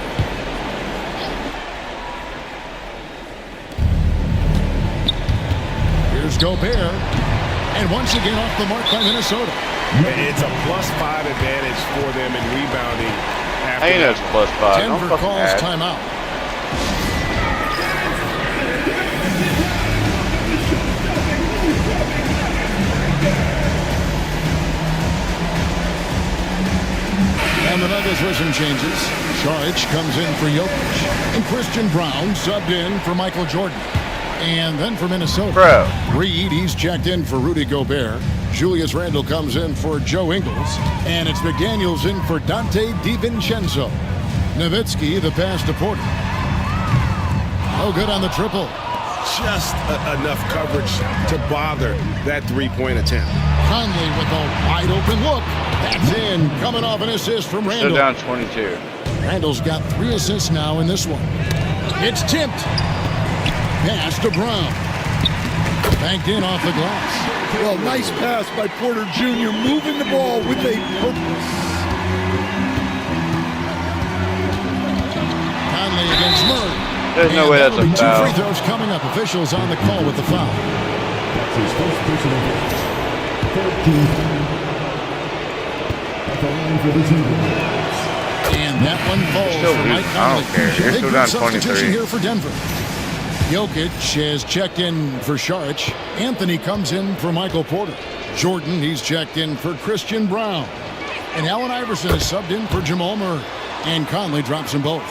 Gobert. And once again off the mark by Minnesota.
It's a +5 advantage for them in rebounding.
I think that's +5.
Denver calls timeout. And the Nuggets with some changes. Saric comes in for Jokic. And Christian Brown subbed in for Michael Jordan. And then for Minnesota, Reed, he's checked in for Rudy Gobert. Julius Randle comes in for Joe Ingles. And it's McDaniels in for Dante DiVincenzo. Nowitzki, the pass to Porter. No good on the triple.
Just enough coverage to bother that three-point attempt.
Conley with a wide open look. That's in. Coming off an assist from Randle.
Still down 22.
Randle's got 3 assists now in this one. It's tipped. Pass to Brown. Banked in off the glass.
Well, nice pass by Porter Jr. moving the ball with a purpose.
Conley against Murray.
There's no way that's a foul.
2 free throws coming up. Officials on the call with the foul.
That's his first personal foul. 13. At the line for the Timberwolves.
And that one falls for Mike Conley.
I don't care. You're still down 23.
Substitution here for Denver. Jokic has checked in for Saric. Anthony comes in for Michael Porter. Jordan, he's checked in for Christian Brown. And Allen Iverson is subbed in for Jamal Murray. And Conley drops them both.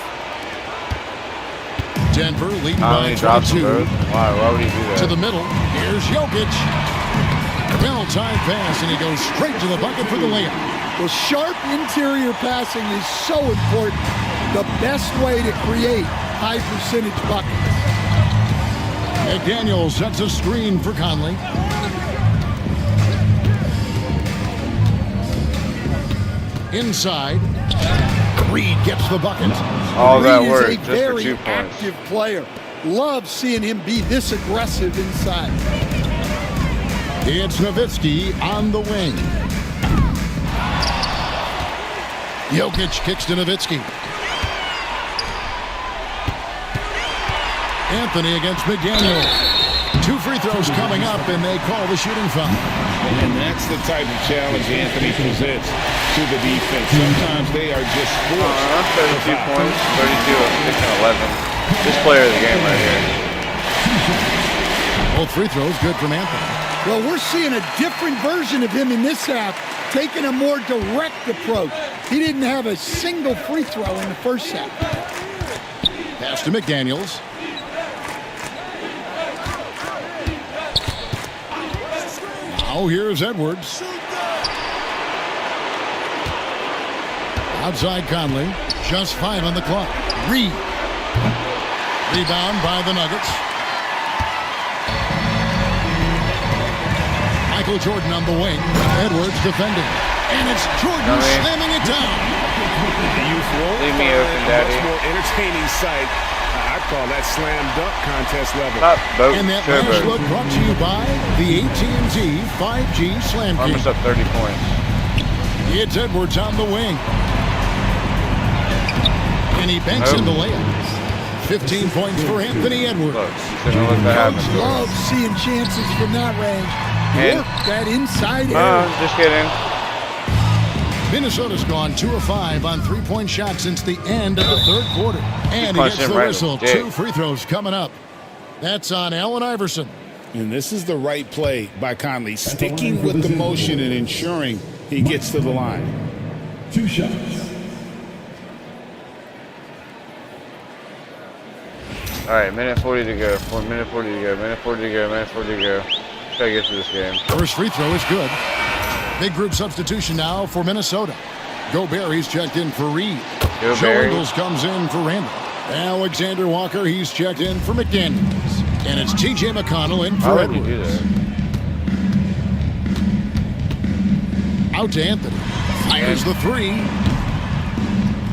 Denver leading by 22.
Why would he do that?
To the middle. Here's Jokic. Well-timed pass, and he goes straight to the bucket for the layup.
Well, sharp interior passing is so important. The best way to create high-percentage buckets.
McDaniel sets a screen for Conley. Inside. Reed gets the bucket.
All that work
Reed is a
just for 2
very
points.
active player. Love seeing him be this aggressive inside.
It's Nowitzki on the wing. Jokic kicks to Nowitzki. Anthony against McDaniel. 2 free throws coming up, and they call the shooting foul.
And that's the type of challenge Anthony presents to the defense. Sometimes they are just forced.
32 points, 32 of 6 and 11. This player of the game right here.
Both free throws good from Anthony.
Well, we're seeing a different version of him in this half, taking a more direct approach. He didn't have a single free throw in the first half.
Pass to McDaniels. Now here's Edwards. Outside Conley. Just 5 on the clock. Reed. Rebound by the Nuggets. Michael Jordan on the wing. Edwards defending. And it's Jordan slamming it down.
Leave me open, Daddy.
Much more entertaining sight. I call that slam dunk contest level.
And that last look brought to you by the AT&T 5G Slam Game.
Almost up 30 points.
It's Edwards on the wing. And he banks in the layup. 15 points for Anthony Edwards.
Coach loves seeing chances from that range. Work that inside area.
Just kidding.
Minnesota's gone 2 of 5 on 3-point shots since the end of the 3rd quarter. And he gets the whistle. 2 free throws coming up. That's on Allen Iverson.
And this is the right play by Conley, sticking with the motion and ensuring he gets to the line.
2 shots.
All right, minute 40 to go. Minute 40 to go. Minute 40 to go. Minute 40 to go. Try to get through this game.
First free throw is good. Big group substitution now for Minnesota. Gobert, he's checked in for Reed. Joe Ingles comes in for Randle. Alexander Walker, he's checked in for McDaniels. And it's T.J. McConnell in for Edwards. Out to Anthony. Fires the 3.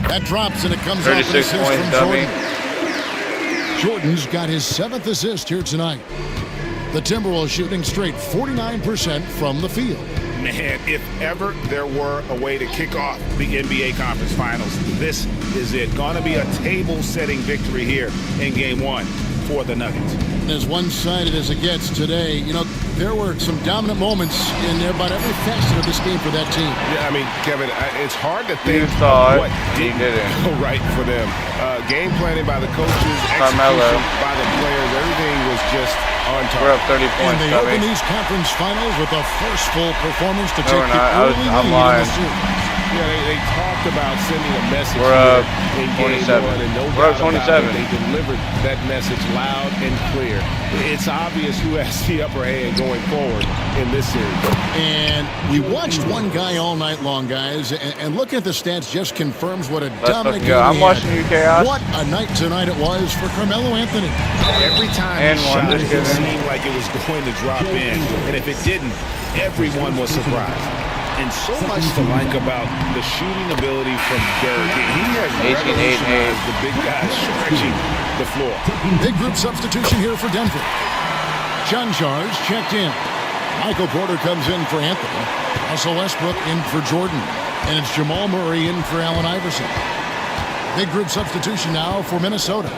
That drops, and it comes off an assist from Jordan. Jordan's got his 7th assist here tonight. The Timberwolves shooting straight 49% from the field.
Man, if ever there were a way to kick off the NBA Conference Finals, this is it. Going to be a table-setting victory here in Game 1 for the Nuggets.
As one-sided as it gets today, you know, there were some dominant moments in there about every facet of this game for that team.
Yeah, I mean, Kevin, it's hard to think of what didn't go right for them. Game planning by the coaches, execution by the players, everything was just on target.
We're up 30 points,
and they open these conference finals with a forceful performance to take the early lead in the series.
Yeah, they talked about sending a message.
We're up
in
27.
Game 1, and no
We're up
doubt about
27.
it, they delivered that message loud and clear. It's obvious who has the upper hand going forward in this series.
And we watched one guy all night long, guys, and looking at the stats just confirms what a dominant game
I'm watching you, Chaos.
What a night tonight it was for Carmelo Anthony.
Every time he shot, it seemed like it was going to drop in. And if it didn't, everyone was surprised. And so much to like about the shooting ability from Dirk. He has revolutionized the big guys stretching the floor.
Big group substitution here for Denver. John Charles checked in. Michael Porter comes in for Anthony. Russell Westbrook in for Jordan. And it's Jamal Murray in for Allen Iverson. Big group substitution now for Minnesota.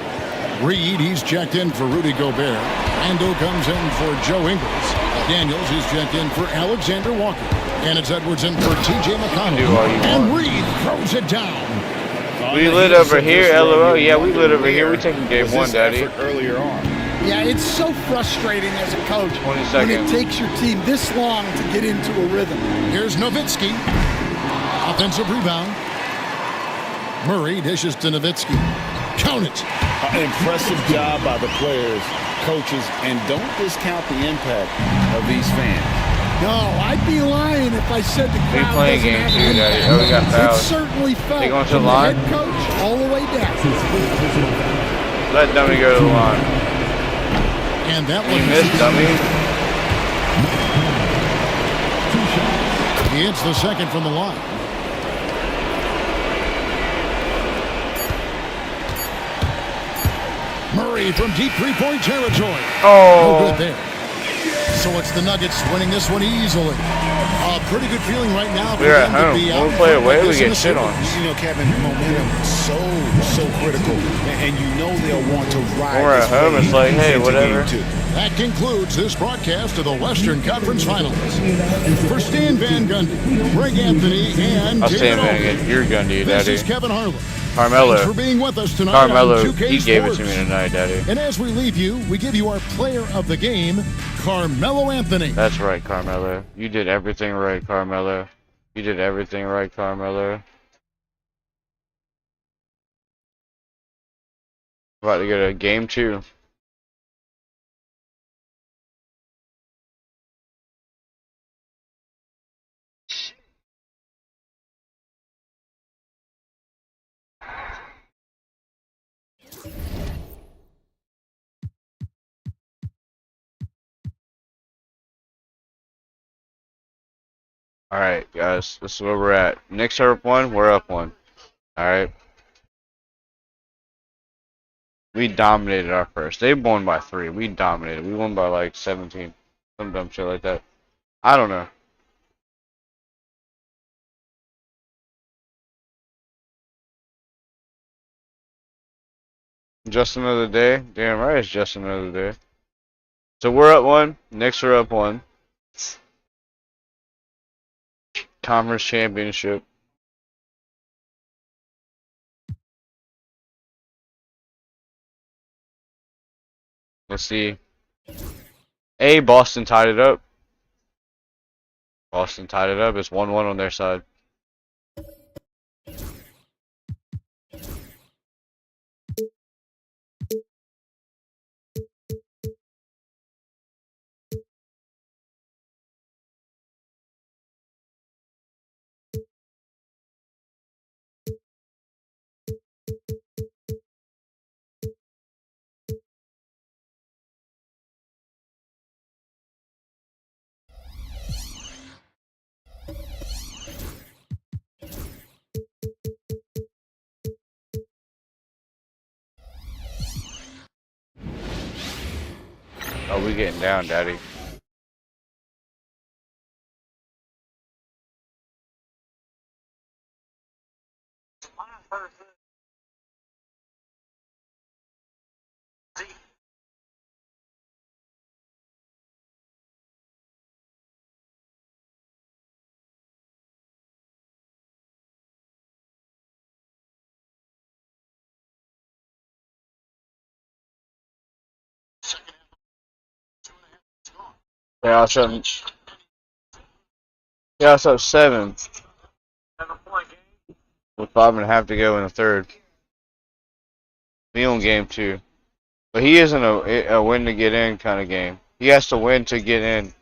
Reed, he's checked in for Rudy Gobert. Rando comes in for Joe Ingles. Daniels is checked in for Alexander Walker. And it's Edwards in for TJ McConnell. And Reed throws it down.
We lit over here, LOL. Yeah, we lit over here. We're taking game 1, Daddy.
Earlier on.
Yeah, it's so frustrating as a coach
20
when
seconds.
it takes your team this long to get into a rhythm.
Here's Nowitzki. Offensive rebound. Murray dishes to Nowitzki. Count it.
Impressive job by the players, coaches, and don't discount the impact of these fans.
No, I'd be lying if I said the crowd
We playing
doesn't
game
have
2,
an
Daddy.
impact.
Oh, we got
It
fouled.
certainly felt
They going to
from
the line?
head coach all the way down.
Let dummy go to the line.
And that
You
one
missed, dummy.
He hits the second from the line. Murray from deep three-point territory.
Oh.
No good there. So it's the Nuggets winning this one easily. A pretty good feeling right now.
We're at home. When we play away, we get shit on.
You know, Kevin, momentum so critical, and you know they'll want to ride.
When we're at home, it's like, hey, whatever.
That concludes this broadcast of the Western Conference Finals. For Stan Van Gundy, Greg Anthony, and
I'll stand
David
Van Gundy. You're Gundy,
This
Daddy.
is Kevin Harlan.
Carmelo.
Thanks for being with us tonight
Carmelo,
on 2K
he gave it
Sports.
to me tonight, Daddy.
And as we leave you, we give you our player of the game, Carmelo Anthony.
That's right, Carmelo. You did everything right, Carmelo. You did everything right, Carmelo. About to get a game 2. Alright, guys, this is where we're at. Knicks are up 1, we're up 1. Alright. We dominated our first. They won by 3. We dominated. We won by like 17. Some dumb shit like that. I don't know. Just another day? Damn right, it's just another day. So we're up 1. Knicks are up 1. Conference championship. Let's see. Boston tied it up. Boston tied it up. It's 1-1 on their side. Oh, we getting down, Daddy. Yeah, I was up. Yeah, I was up 7. With 5.5 to go in the third. He on game 2. But he isn't a win to get in kind of game. He has to win to get in.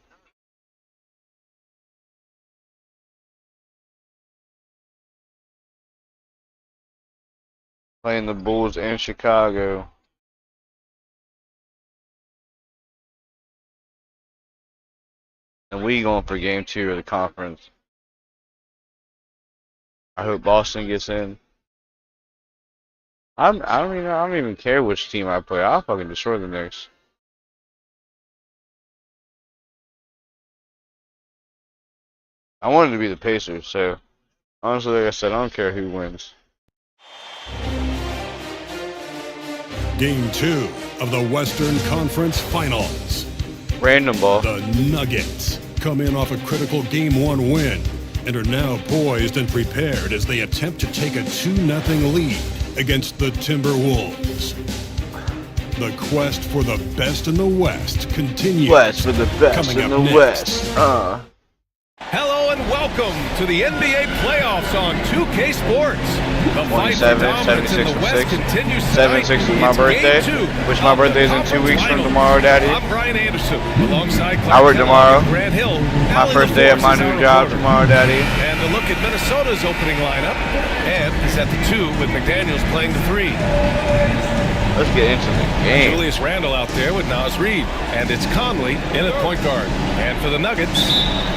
Playing the Bulls in Chicago. And we going for game 2 of the conference. I hope Boston gets in. I don't even care which team I play. I'll fucking destroy the Knicks. I wanted to be the Pacers, so honestly, like I said, I don't care who wins.
Game 2 of the Western Conference Finals.
Random ball.
The Nuggets come in off a critical Game 1 win and are now poised and prepared as they attempt to take a 2-0 lead against the Timberwolves. The quest for the best in the West continues.
West for the best in the West.
Hello and welcome to the NBA playoffs on 2K Sports. The fight for
27,
dominance
76
in the
and
West
6.
continues
7-6 is my
It's
birthday,
game 2
which my
of the
birthday is in 2
conference
weeks from
finals.
tomorrow, Daddy.
I'm Brian Anderson, alongside
I work tomorrow.
Grant Hill.
My
Allie
first day at my
LaForce is
new
our
job
reporter.
tomorrow, Daddy.
And a look at Minnesota's opening lineup. And he's at the 2 with McDaniels playing the 3.
Let's get into the game.
Julius Randle out there with Naz Reid. And it's Conley in at point guard. And for the Nuggets,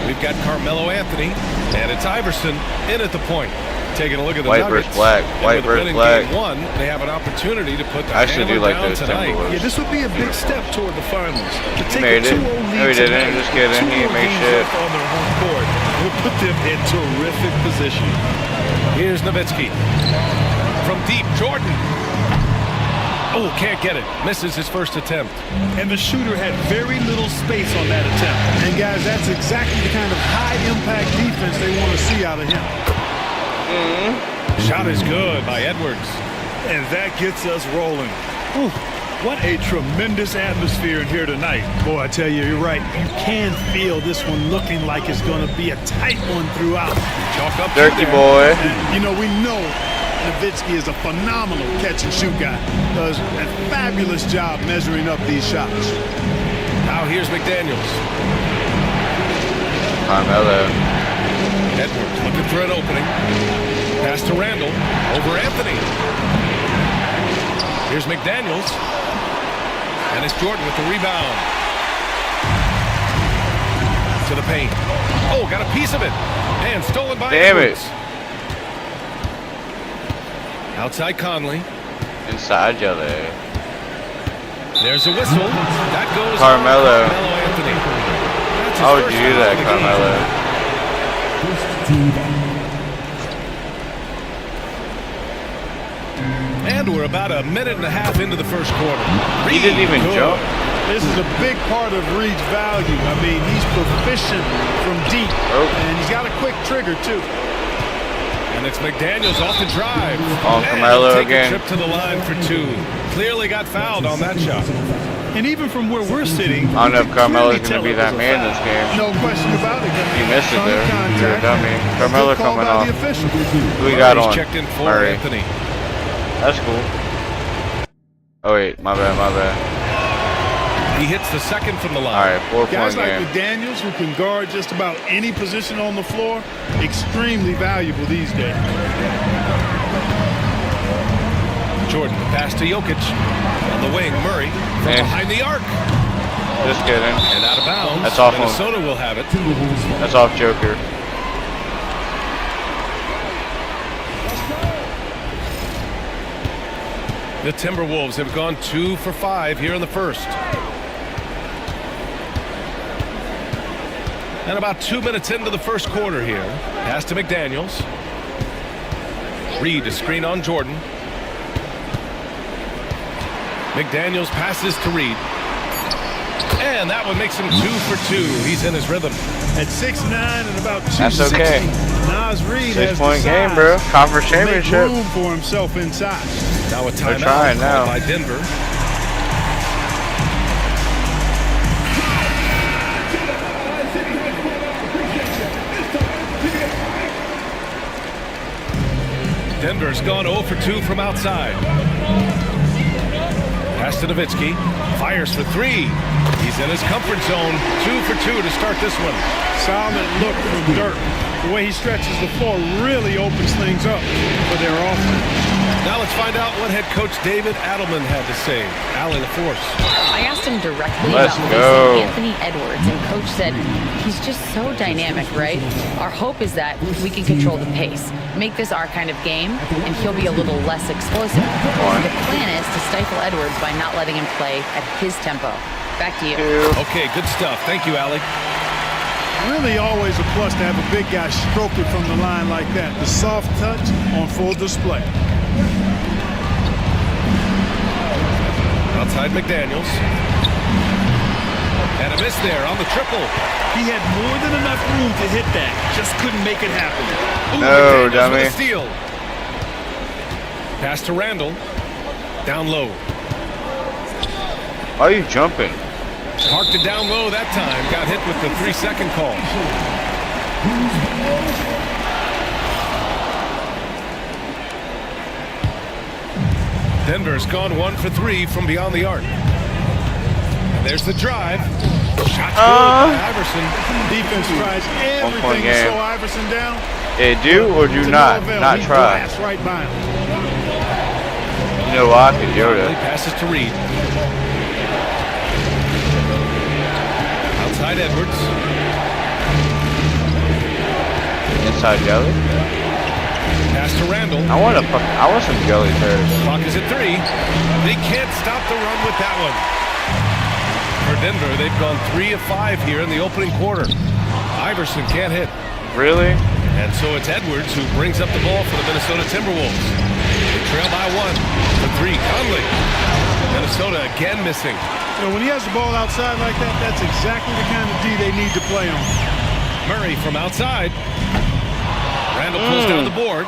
we've got Carmelo Anthony. And it's Iverson in at the point. Taking a look at the
White
Nuggets.
versus black. White versus black.
Game 1, they have an opportunity to put the
I actually do
hammer
like
down
those
tonight.
Timberwolves.
Yeah, this would be a big step toward the finals. To
He
take
made
a
it.
2-0
No,
lead
he didn't.
tonight,
Just kidding.
two
He
more
didn't make
games
shit.
left on their home court will put them in terrific position.
Here's Nowitzki. From deep, Jordan. Oh, can't get it. Misses his first attempt.
And the shooter had very little space on that attempt. And guys, that's exactly the kind of high-impact defense they want to see out of him.
Shot is good by Edwards.
And that gets us rolling. Ooh, what a tremendous atmosphere in here tonight. Boy, I tell you, you're right. You can feel this one looking like it's going to be a tight one throughout.
Chalk up
Dirty boy.
And, you know, we know Nowitzki is a phenomenal catch-and-shoot guy. Does a fabulous job measuring up these shots.
Now here's McDaniels.
Carmelo.
Edwards looking for an opening. Pass to Randle. Over Anthony. Here's McDaniels. And it's Jordan with the rebound. To the paint. Oh, got a piece of it. And stolen by
Damn
Edwards.
it.
Outside Conley.
Inside jelly.
There's a whistle. That goes
Carmelo.
on Carmelo Anthony. That's his
How would
first
you do
foul
that,
of the game.
Carmelo?
And we're about a minute and a half into the first quarter.
He didn't even jump.
This is a big part of Reed's value. I mean, he's proficient from deep. And he's got a quick trigger, too.
And it's McDaniels off the drive.
Oh,
And
Carmelo
take
again.
a trip to the line for 2. Clearly got fouled on that shot.
And even from where we're sitting,
I don't know if Carmelo's
going
going to be that man this game.
No question about it.
He missed it there. You're a dummy. Carmelo
Good call
coming
by
off.
the official.
Who we got
Murray's
on?
checked in for
Murray.
Anthony.
That's cool. Oh wait, my bad, my bad.
He hits the second from the line.
Alright, 4-point
Guys like
game.
McDaniels, who can guard just about any position on the floor, extremely valuable these days.
Jordan, the pass to Jokic. On the wing, Murray from behind the arc.
Just kidding.
And out of bounds.
That's off
Minnesota will have it.
That's off Joker.
The Timberwolves have gone 2 for 5 here in the first. And about 2 minutes into the first quarter here. Pass to McDaniels. Reed, a screen on Jordan. McDaniels passes to Reed. And that one makes him 2 for 2. He's in his rhythm.
At 6'9" and about 260.
That's okay.
Nas Reed has
6-point
the
game,
size
bro. Conference
to make
championship.
room for himself inside.
Now a
They're
timeout
trying now.
called by Denver. Denver's gone 0 for 2 from outside. Pass to Nowitzki. Fires for 3. He's in his comfort zone. 2 for 2 to start this one.
Solid look from Dirk. The way he stretches the floor really opens things up for their offense.
Now let's find out what head coach David Adelman had to say. Allie LaForce.
I asked him directly
Let's
about
go.
Anthony Edwards, and coach said he's just so dynamic, right? Our hope is that we can control the pace, make this our kind of game, and he'll be a little less explosive. The plan is to stifle Edwards by not letting him play at his tempo. Back to you.
Okay, good stuff. Thank you, Allie.
Really always a plus to have a big guy stroke it from the line like that. The soft touch on full display.
Outside McDaniels. And a miss there on the triple.
He had more than enough room to hit that. Just couldn't make it happen.
Ooh,
No,
McDaniels
dummy.
with a steal. Pass to Randall. Down low.
Why are you jumping?
Parked it down low that time. Got hit with the 3-second call. Denver's gone 1 for 3 from beyond the arc. And there's the drive. Shot good by Iverson.
Defense tries everything to slow Iverson down.
They do or do
To
not?
no avail.
Not
He
try.
blasts right by him.
You know why? Because Yoda.
He passes to Reed. Outside Edwards.
Inside jelly.
Pass to Randall.
I want some jelly first.
Clock is at 3. They can't stop the run with that one. For Denver, they've gone 3 of 5 here in the opening quarter. Iverson can't hit.
Really?
And so it's Edwards who brings up the ball for the Minnesota Timberwolves. They trail by 1 for 3. Conley. Minnesota again missing.
You know, when he has the ball outside like that, that's exactly the kind of D they need to play on.
Murray from outside. Randall pulls down the board.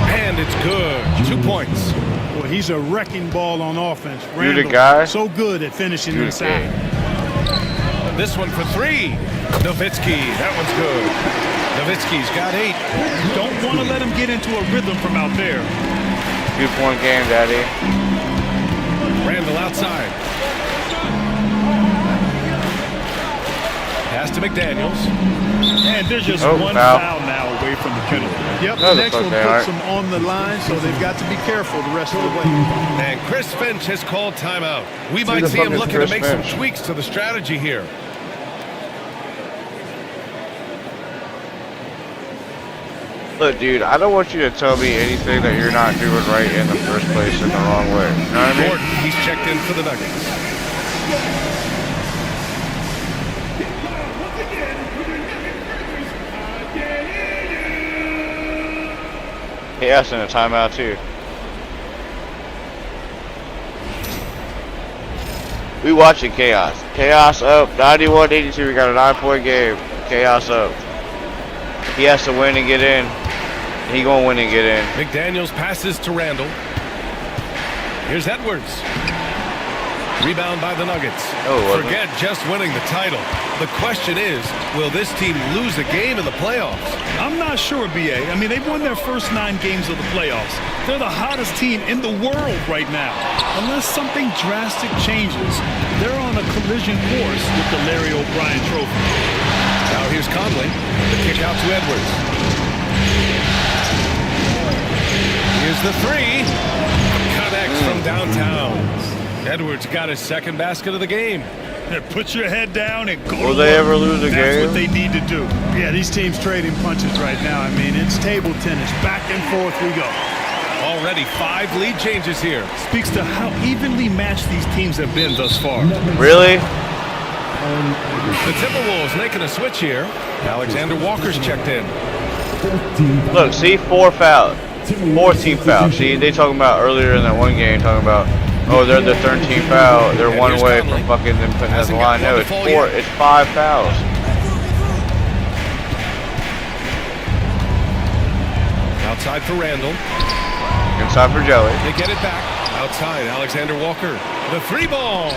And it's good. 2 points.
Well, he's a wrecking ball on offense.
You the
Randall,
guy?
so good at finishing
You the
inside.
This one for 3. Nowitzki. That one's good. Nowitzki's got 8.
Don't want to let him get into a rhythm from out there.
2-point game, Daddy.
Randall outside. Pass to McDaniels.
And there's just one
foul.
foul now away from the penalty. Yep,
No,
the
the
next
fuck
one
they
puts
aren't.
them on the line, so they've got to be careful the rest of the way.
And Chris Finch has called timeout. We
Who
might
the
see
fuck
him
is
looking
Chris
to make some
Finch?
tweaks to the strategy here.
Look, dude, I don't want you to tell me anything that you're not doing right in the first place in the wrong way. You know what I mean?
Gordon, he's checked in for the Nuggets.
Yes, and a timeout too. We watching Chaos. Chaos up, 91-82. We got a 9-point game. Chaos up. He has to win and get in. He gonna win and get in.
McDaniels passes to Randall. Here's Edwards. Rebound by the Nuggets.
Oh, it wasn't.
Forget just winning the title. The question is, will this team lose a game in the playoffs?
I'm not sure, BA. I mean, they've won their first 9 games of the playoffs. They're the hottest team in the world right now. Unless something drastic changes, they're on a collision course with the Larry O'Brien Trophy.
Now here's Conley. The kick out to Edwards. Here's the 3. Connects from downtown. Edwards got his second basket of the game.
Put your head down and go.
Will they ever lose a
That's
game?
what they need to do. Yeah, these teams trading punches right now. I mean, it's table tennis. Back and forth we go.
Already 5 lead changes here.
Speaks to how evenly matched these teams have been thus far.
Really?
The Timberwolves making a switch here. Alexander Walker's checked in.
Look, see, 4 fouls. 14 fouls. See, they talking about earlier in that one game, talking about, oh, they're the 13th foul. They're
And
one
here's
away
Conley.
from fucking them putting us in
Hasn't
the line.
got
No,
one
it's
to fall
4.
yet.
It's 5 fouls.
Outside for Randall.
Inside for Jelly.
They get it back. Outside, Alexander Walker. The 3 ball.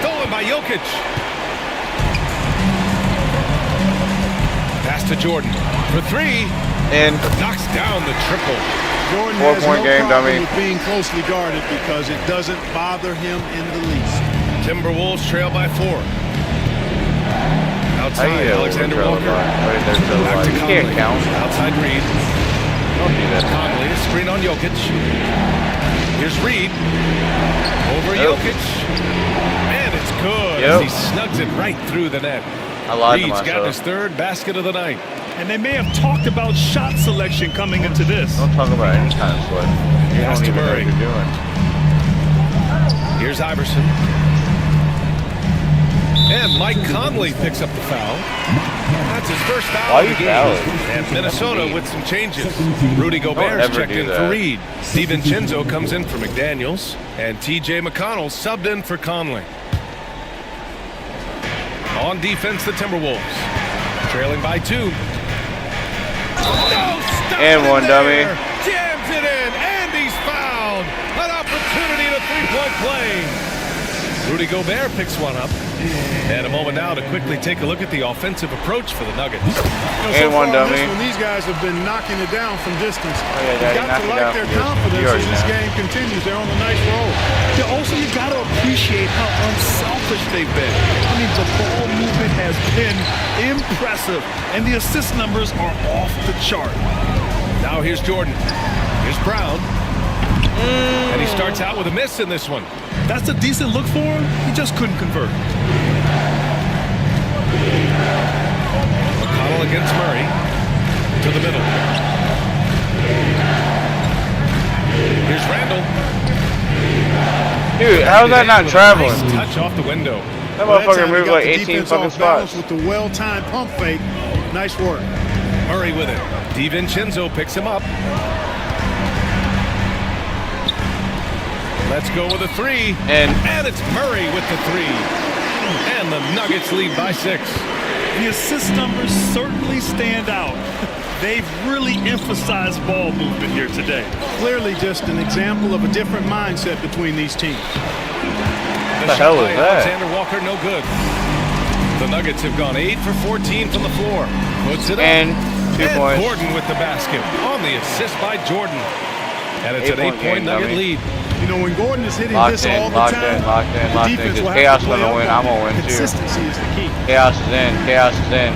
Stolen by Jokic. to Jordan for three.
And
knocks down the triple.
Jordan
4-point game, dummy.
with being closely guarded because it doesn't bother him in the least.
Timberwolves trail by 4. Outside, Alexander Walker. Back to Conley.
Can't count.
Outside Reed.
Don't do that.
Conley, a screen on Jokic. Here's Reed. Over Jokic. And it's good. As he snugs it right through the net.
I lied to
Reed's
myself.
got his 3rd basket of the night.
And they may have talked about shot selection coming into this.
Don't talk about any kind of sweat. You
Pass
don't
to
even know
Murray.
what you're doing.
Here's Iverson. And Mike Conley picks up the foul. That's his first foul of the game. And Minnesota with some changes. Rudy Gobert's checked in for Reed. DiVincenzo comes in for McDaniels. And TJ McConnell subbed in for Conley. On defense, the Timberwolves. Trailing by 2.
And one dummy.
Jams it in, and he's fouled. An opportunity to 3-point play. Rudy Gobert picks one up. And a moment now to quickly take a look at the offensive approach for the Nuggets.
And one dummy. These guys have been knocking it down from distance. You've got to like their confidence as this game continues. They're on a nice roll.
Also, you got to appreciate how unselfish they've been. I mean, the ball movement has been impressive, and the assist numbers are off the chart.
Now here's Jordan. Here's Brown. And he starts out with a miss in this one.
That's a decent look for him. He just couldn't convert.
McConnell against Murray. To the middle. Here's Randall.
Dude, how's that not traveling?
Nice touch off the window.
That motherfucker moved like 18 fucking spots.
With the well-timed pump fake. Nice work.
Murray with it. DiVincenzo picks him up. Let's go with a 3. And it's Murray with the 3. And the Nuggets lead by 6.
The assist numbers certainly stand out. They've really emphasized ball movement here today.
Clearly just an example of a different mindset between these teams.
What the hell is that?
Alexander Walker, no good. The Nuggets have gone 8 for 14 from the floor. Puts it
and
up.
2 points.
Gordon with the basket on the assist by Jordan. And it's an 8-point Nugget lead.
You know, when Gordon is hitting this all the time,
locked in. Because Chaos is going to win. I'm going to win too.
Consistency is the key.
Chaos is in. Chaos is in.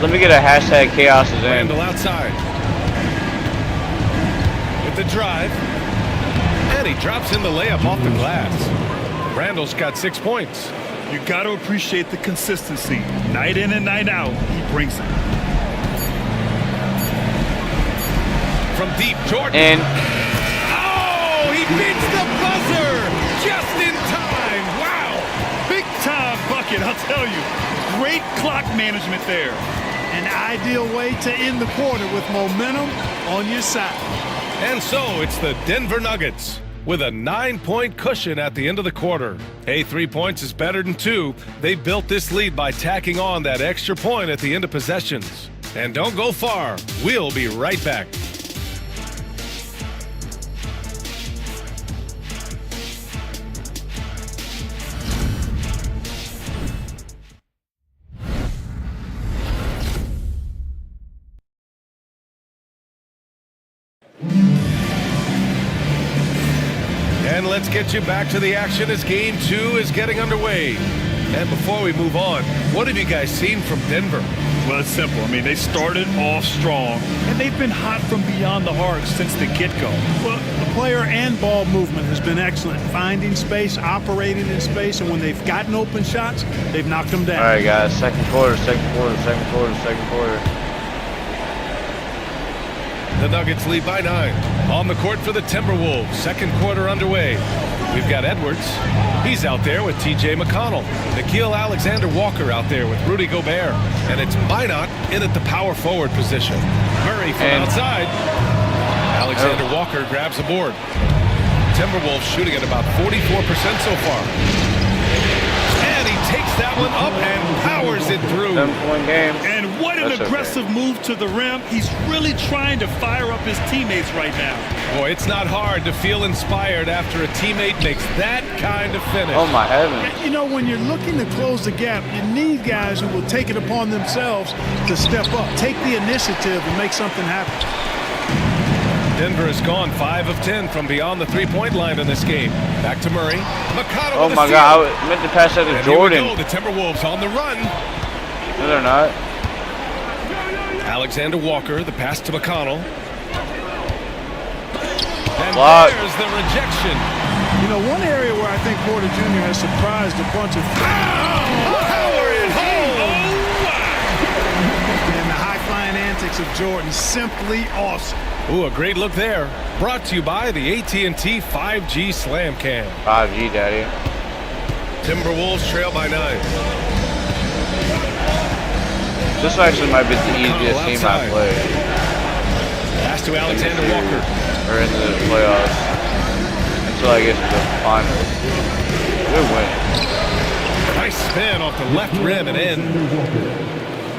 Let me get a hashtag Chaos is in.
Randall outside. With the drive. And he drops in the layup off the glass. Randall's got 6 points.
You got to appreciate the consistency. Night in and night out, he brings it.
From deep, Jordan.
And
oh, he beats the buzzer just in time. Wow.
Big time bucket, I'll tell you. Great clock management there.
An ideal way to end the quarter with momentum on your side.
And so it's the Denver Nuggets with a 9-point cushion at the end of the quarter. Hey, 3 points is better than 2. They built this lead by tacking on that extra point at the end of possessions. And don't go far. We'll be right back. And let's get you back to the action as Game 2 is getting underway. And before we move on, what have you guys seen from Denver?
Well, it's simple. I mean, they started off strong, and they've been hot from beyond the arc since the get-go.
Well, the player and ball movement has been excellent. Finding space, operating in space, and when they've gotten open shots, they've knocked them down.
all right, guys. Second quarter.
The Nuggets lead by 9. On the court for the Timberwolves. Second quarter underway. We've got Edwards. He's out there with TJ McConnell. Nickeil Alexander-Walker out there with Rudy Gobert. And it's Minot in at the power forward position. Murray from outside. Alexander-Walker grabs the board. Timberwolves shooting at about 44% so far. And he takes that one up and powers it through.
7-point game.
And What an aggressive move to the rim. He's really trying to fire up his teammates right now.
Boy, it's not hard to feel inspired after a teammate makes that kind of finish.
Oh, my heavens.
You know, when you're looking to close the gap, you need guys who will take it upon themselves to step up, take the initiative, and make something happen.
Denver has gone 5 of 10 from beyond the three-point line in this game. Back to Murray. McConnell
Oh
with
my
a
God,
steal.
I meant to pass that to
And
Jordan.
Here we go, the Timberwolves on the run.
No, they're not.
Alexander Walker, the pass to McConnell. And
Block.
there's the rejection.
You know, one area where I think Porter Jr. has surprised a bunch of
Power it home.
and the high-flying antics of Jordan, simply awesome.
Ooh, a great look there. Brought to you by the AT&T 5G Slam Cam.
5G, daddy.
Timberwolves trail by 9.
This actually might be the easiest team I played.
Pass to Alexander Walker.
Or in the playoffs. Until I get to the finals. Good win.
Nice spin off the left rim and in.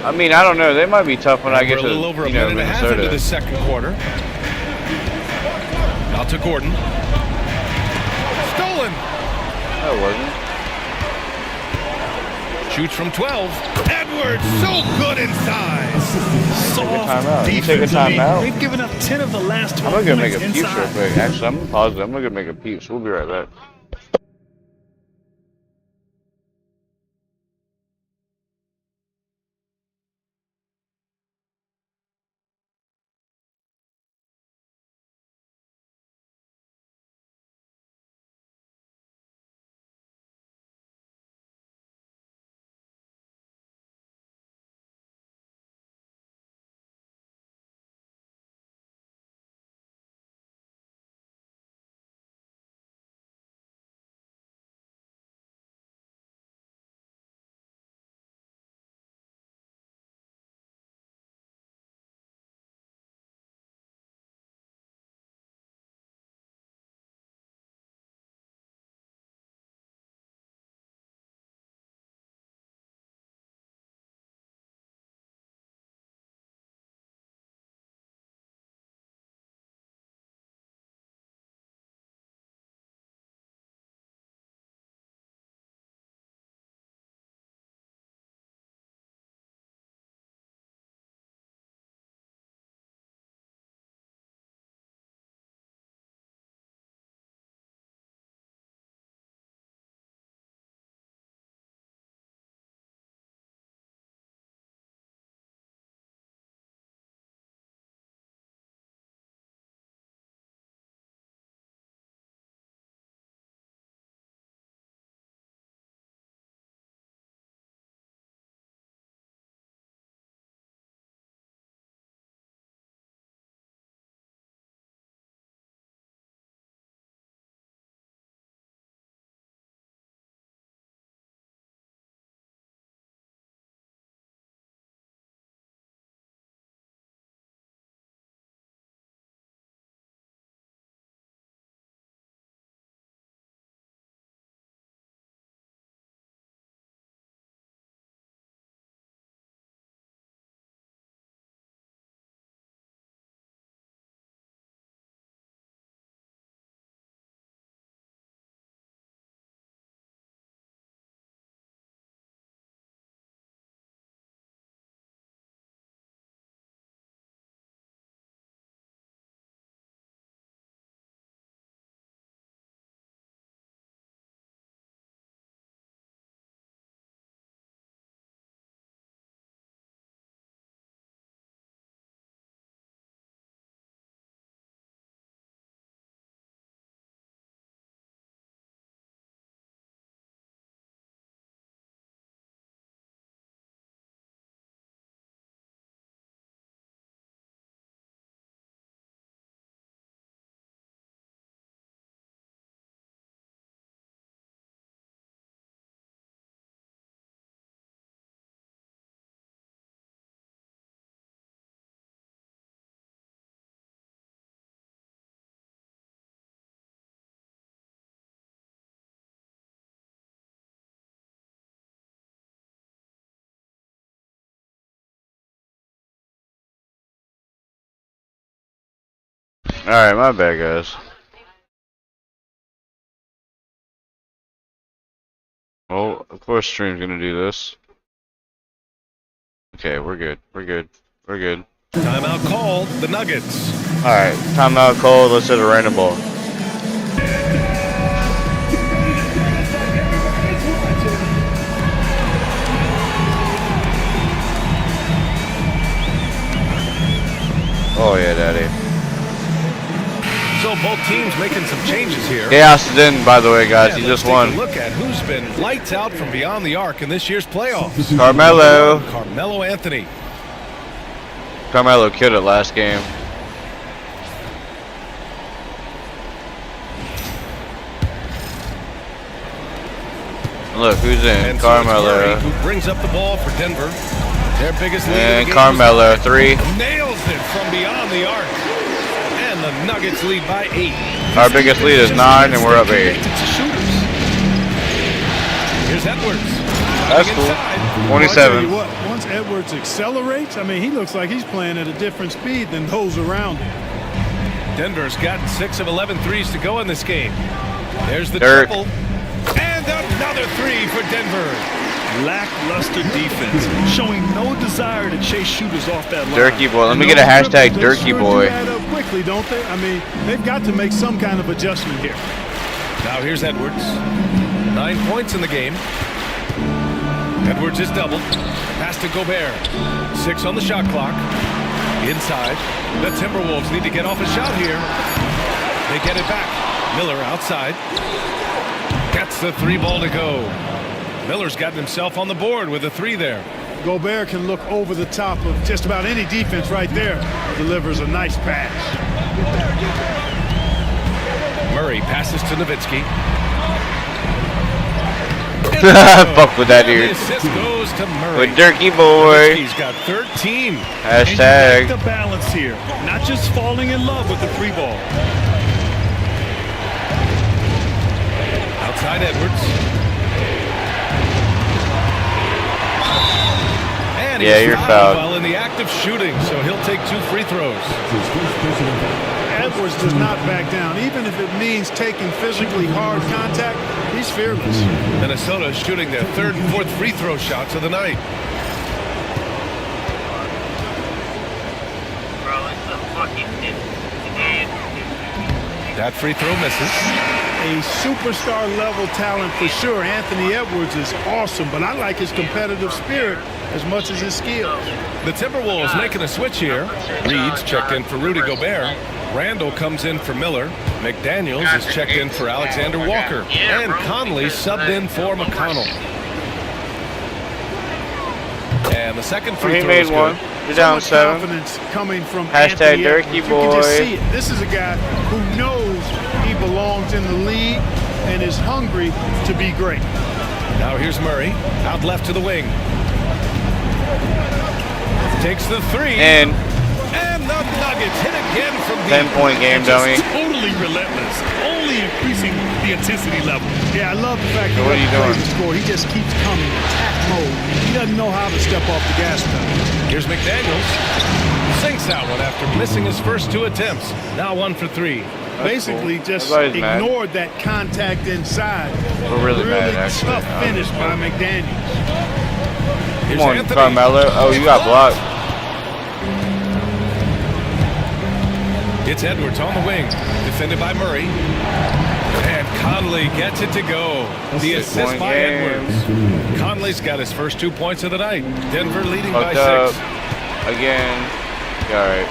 I mean, I don't know. They might be tough when I get
We're
to,
a little over a
you know,
minute and a half into
Minnesota.
the second quarter. Out to Gordon. Stolen.
No, it wasn't.
Shoots from 12. Edwards, so good inside.
Timeout. You take a
Defensively,
timeout.
they've given up 10 of the last 12
I'm gonna go make
points
a peeps real
inside.
quick. Actually, I'm gonna pause it. I'm gonna go make a peeps. We'll be right back. Alright, my bad, guys. Well, of course stream's gonna do this. Okay, we're good. We're good. We're good.
Timeout called. The Nuggets.
Alright, timeout called. Let's hit a random ball. Oh yeah, daddy.
So both teams making some changes here.
Chaos is in, by the way, guys. He just won.
Take a look at who's been lights out from beyond the arc in this year's playoffs.
Carmelo
Anthony.
Carmelo killed it last game. Look who's in.
And
Carmelo.
So who brings up the ball for Denver. Their biggest lead.
And Carmelo, 3.
Nails it from beyond the arc. And the Nuggets lead by 8.
Our biggest lead is 9, and we're up 8.
Here's Edwards.
That's cool. 27.
What, once Edwards accelerates, I mean, he looks like he's playing at a different speed than those around him.
Denver's gotten 6 of 11 threes to go in this game. There's the
Dirk.
triple. And another 3 for Denver.
Lackluster defense, showing no desire to chase shooters off that line.
Dirky boy. Let me get a hashtag Dirky boy.
They add up quickly, don't they? I mean, they've got to make some kind of adjustment here.
Now here's Edwards. 9 points in the game. Edwards is doubled. Pass to Gobert. 6 on the shot clock. Inside. The Timberwolves need to get off a shot here. They get it back. Miller outside. Gets the 3 ball to go. Miller's gotten himself on the board with a 3 there.
Gobert can look over the top of just about any defense right there. Delivers a nice pass.
Murray passes to Nowitzki.
Fuck with that dude.
The assist goes to Murray.
With Dirky boy.
He's got 13.
Hashtag.
And you like the balance here, not just falling in love with the 3 ball.
Outside Edwards. And
yeah, you're fouled.
While in the act of shooting, so he'll take 2 free throws.
Edwards does not back down, even if it means taking physically hard contact. He's fearless.
Minnesota is shooting their 3rd and 4th free throw shots of the night. That free throw misses.
A superstar level talent for sure. Anthony Edwards is awesome, but I like his competitive spirit as much as his skill.
The Timberwolves making a switch here. Reed's checked in for Rudy Gobert. Randall comes in for Miller. McDaniels is checked in for Alexander Walker. And Conley subbed in for McConnell. And the second free throw is good.
You're down 7.
Confidence coming from
hashtag Dirky boy.
You can just see it. This is a guy who knows he belongs in the league and is hungry to be great.
Now here's Murray, out left to the wing. Takes the 3.
And
the Nuggets hit again from the
10-point game, dummy.
Totally relentless, only increasing the intensity level.
Yeah, I love the fact
so what are you doing?
The score. He just keeps coming, attack mode. He doesn't know how to step off the gas pedal.
Here's McDaniels. Sinks that one after missing his first 2 attempts. Now 1 for 3.
Basically
cool.
just
Everybody's
ignored that contact inside.
We're really mad, actually.
Tough finish by McDaniels.
Come on, Anthony. Carmelo. Oh, you got blocked.
It's Edwards on the wing, defended by Murray. And Conley gets it to go. The assist by Edwards. Conley's got his first 2 points of the night. Denver leading by 6.
Again. All right.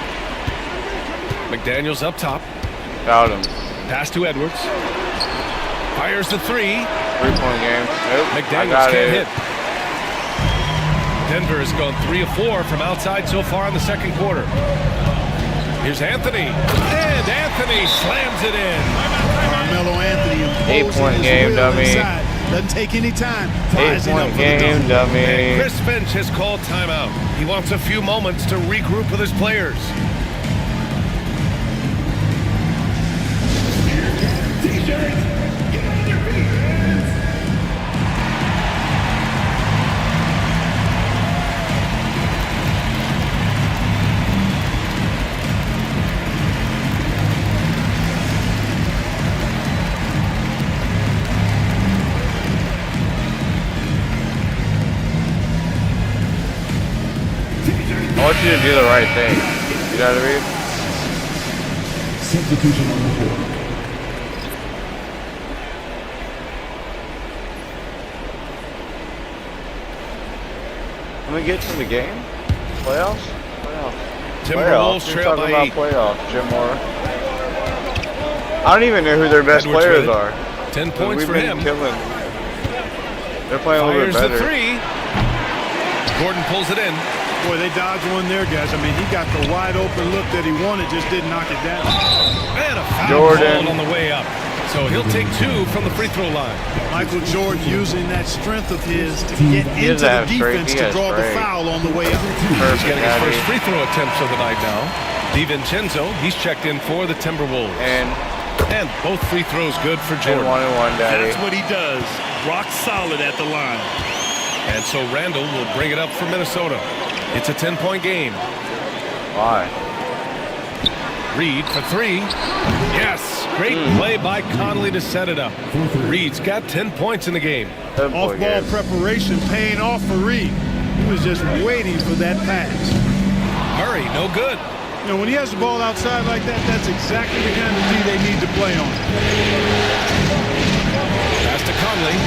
McDaniels up top.
Fouled him.
Pass to Edwards. Fires the 3.
3-point game. Nope.
McDaniels can't hit. Denver has gone 3 of 4 from outside so far in the second quarter. Here's Anthony. And Anthony slams it in.
Carmelo Anthony.
8-point game, dummy.
Inside. Doesn't take any time.
8-point game, dummy.
And Chris Finch has called timeout. He wants a few moments to regroup with his players.
want you to do the right thing. You know what I mean?
Substitution on the court.
Let me get to the game. Playoffs?
Timberwolves trail by 8.
Playoffs, Jim Moore. I don't even know who their best
Edwards
players
ready.
are.
10 points for him.
Killing. They're playing a little bit
Fires
better.
the 3. Gordon pulls it in.
Boy, they dodged one there, guys. I mean, he got the wide open look that he wanted, just didn't knock it down.
And a foul
Jordan.
called on the way up. So he'll take 2 from the free throw line.
Michael Jordan using that strength of his to get into the defense to draw the foul on the way up.
He's getting his first free throw attempts of the night now. DiVincenzo, he's checked in for the Timberwolves. And both free throws good for Jordan.
1-1, Daddy.
That's what he does. Rock solid at the line.
And so Randall will bring it up for Minnesota. It's a 10-point game.
Why?
Reed for 3. Yes, great play by Conley to set it up. Reed's got 10 points in the game.
Off-ball preparation paying off for Reed. He was just waiting for that pass.
Murray, no good.
You know, when he has the ball outside like that, that's exactly the kind of D they need to play on.
Pass to Conley.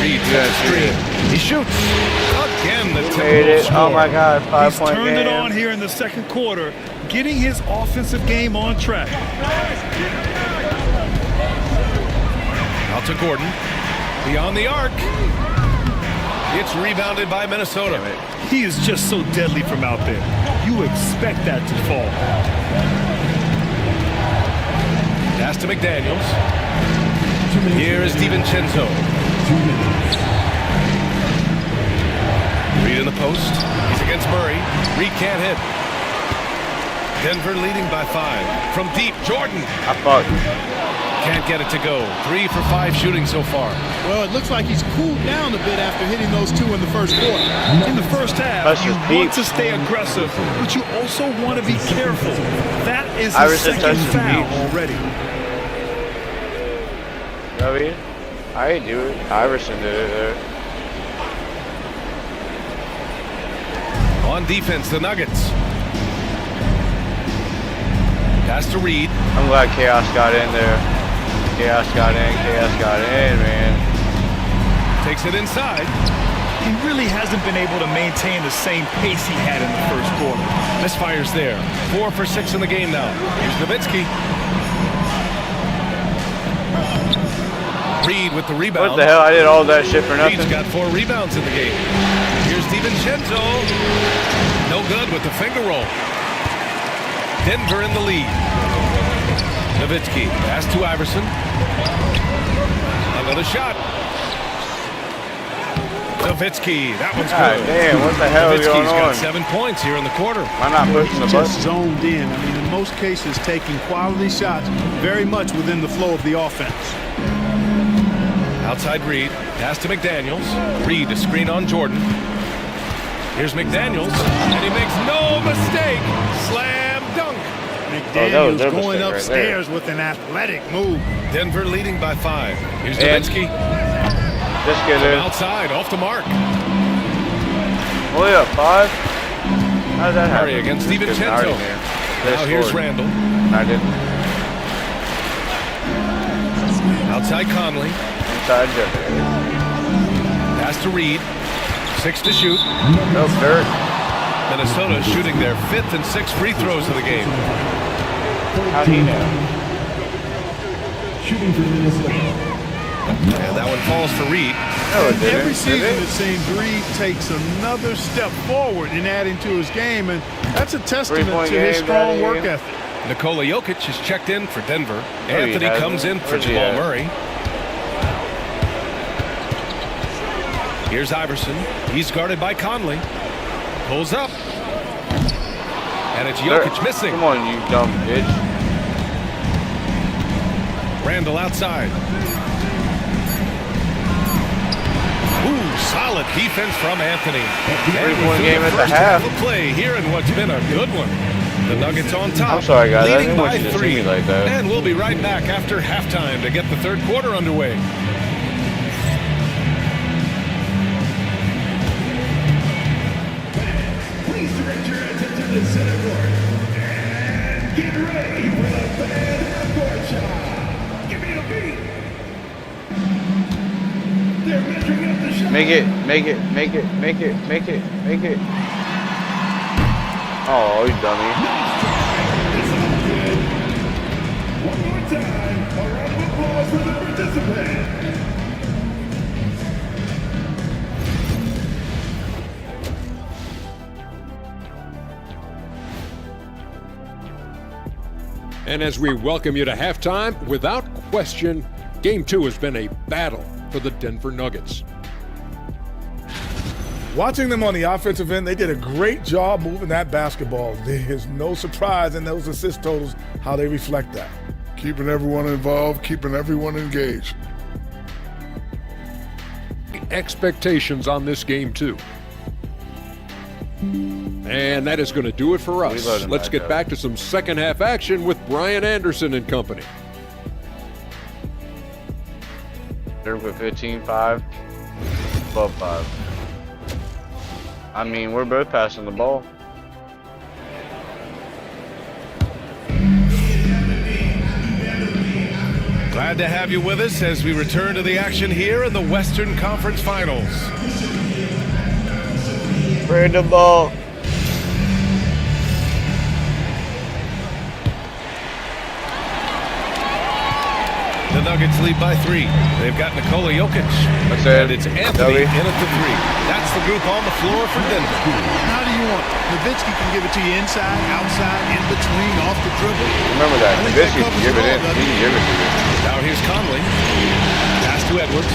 Reed to the screen. He shoots. Again, the Timberwolves score.
Oh my God, 5-point
He's turned
game.
it on here in the second quarter, getting his offensive game on track.
Out to Gordon. Beyond the arc. It's rebounded by Minnesota.
He is just so deadly from out there. You expect that to fall.
Pass to McDaniels. Here is DiVincenzo. Reed in the post. He's against Murray. Reed can't hit. Denver leading by 5. From deep, Jordan. Can't get it to go. 3 for 5 shooting so far.
Well, it looks like he's cooled down a bit after hitting those 2 in the first quarter.
In the first half, you want to stay aggressive, but you also want to be careful. That is his second foul already.
Ravi, I do it. Iverson did it there.
On defense, the Nuggets. Pass to Reed.
I'm glad Chaos got in there. Chaos got in, man.
Takes it inside.
He really hasn't been able to maintain the same pace he had in the first quarter.
Misfires there. 4 for 6 in the game now. Here's Nowitzki. Reed with the rebound.
What the hell? I did all that shit for nothing.
Reed's got 4 rebounds in the game. Here's DiVincenzo. No good with the finger roll. Denver in the lead. Nowitzki. Pass to Iverson. Another shot. Nowitzki. That one's good.
Damn, what the hell is going on?
Nowitzki's got 7 points here in the quarter.
I'm not pushing the button.
Just zoned in. I mean, in most cases, taking quality shots very much within the flow of the offense.
Outside Reed. Pass to McDaniels. Reed to screen on Jordan. Here's McDaniels. And he makes no mistake. Slam dunk.
McDaniels going upstairs with an athletic move.
Denver leading by 5. Here's Nowitzki.
This kid is
outside, off the mark.
Only up 5? How did that happen?
Murray against DiVincenzo. Now here's Randall.
I didn't.
Outside Conley.
Inside Jeff.
Pass to Reed. 6 to shoot.
No dirt.
Minnesota shooting their 5th and 6th free throws of the game.
How do you know?
Shooting for Minnesota.
And that one falls for Reed.
Every season it seems Reed takes another step forward in adding to his game, and that's a testament to his strong work ethic.
Nikola Jokic is checked in for Denver. Anthony comes in for Jamal Murray. Here's Iverson. He's guarded by Conley. Pulls up. And it's Jokic missing.
Come on, you dumb bitch.
Randall outside. Ooh, solid defense from Anthony.
Three-point game at the half.
Play here in what's been a good one. The Nuggets on top.
I'm sorry, guys. I
Leading
didn't want
by
you to
3.
see me like that.
And we'll be right back after halftime to get the third quarter underway.
Make it. Oh, you dummy.
One more time, a round of applause for the participant.
And as we welcome you to halftime, without question, Game 2 has been a battle for the Denver Nuggets.
Watching them on the offensive end, they did a great job moving that basketball. There's no surprise in those assist totals, how they reflect that.
Keeping everyone involved, keeping everyone engaged.
Expectations on this game, too. And that is going to do it for us. Let's get back to some second half action with Brian Anderson and company.
Denver 15-5, 12-5. I mean, we're both passing the ball.
Glad to have you with us as we return to the action here in the Western Conference Finals.
Bring the ball.
The Nuggets lead by 3. They've got Nikola Jokic. And it's Anthony in at the 3. That's the group on the floor for Denver.
How do you want it? Nowitzki can give it to you inside, outside, in between, off the dribble.
Remember that. Nowitzki can give it in. He can give it to you.
Now here's Conley. Pass to Edwards.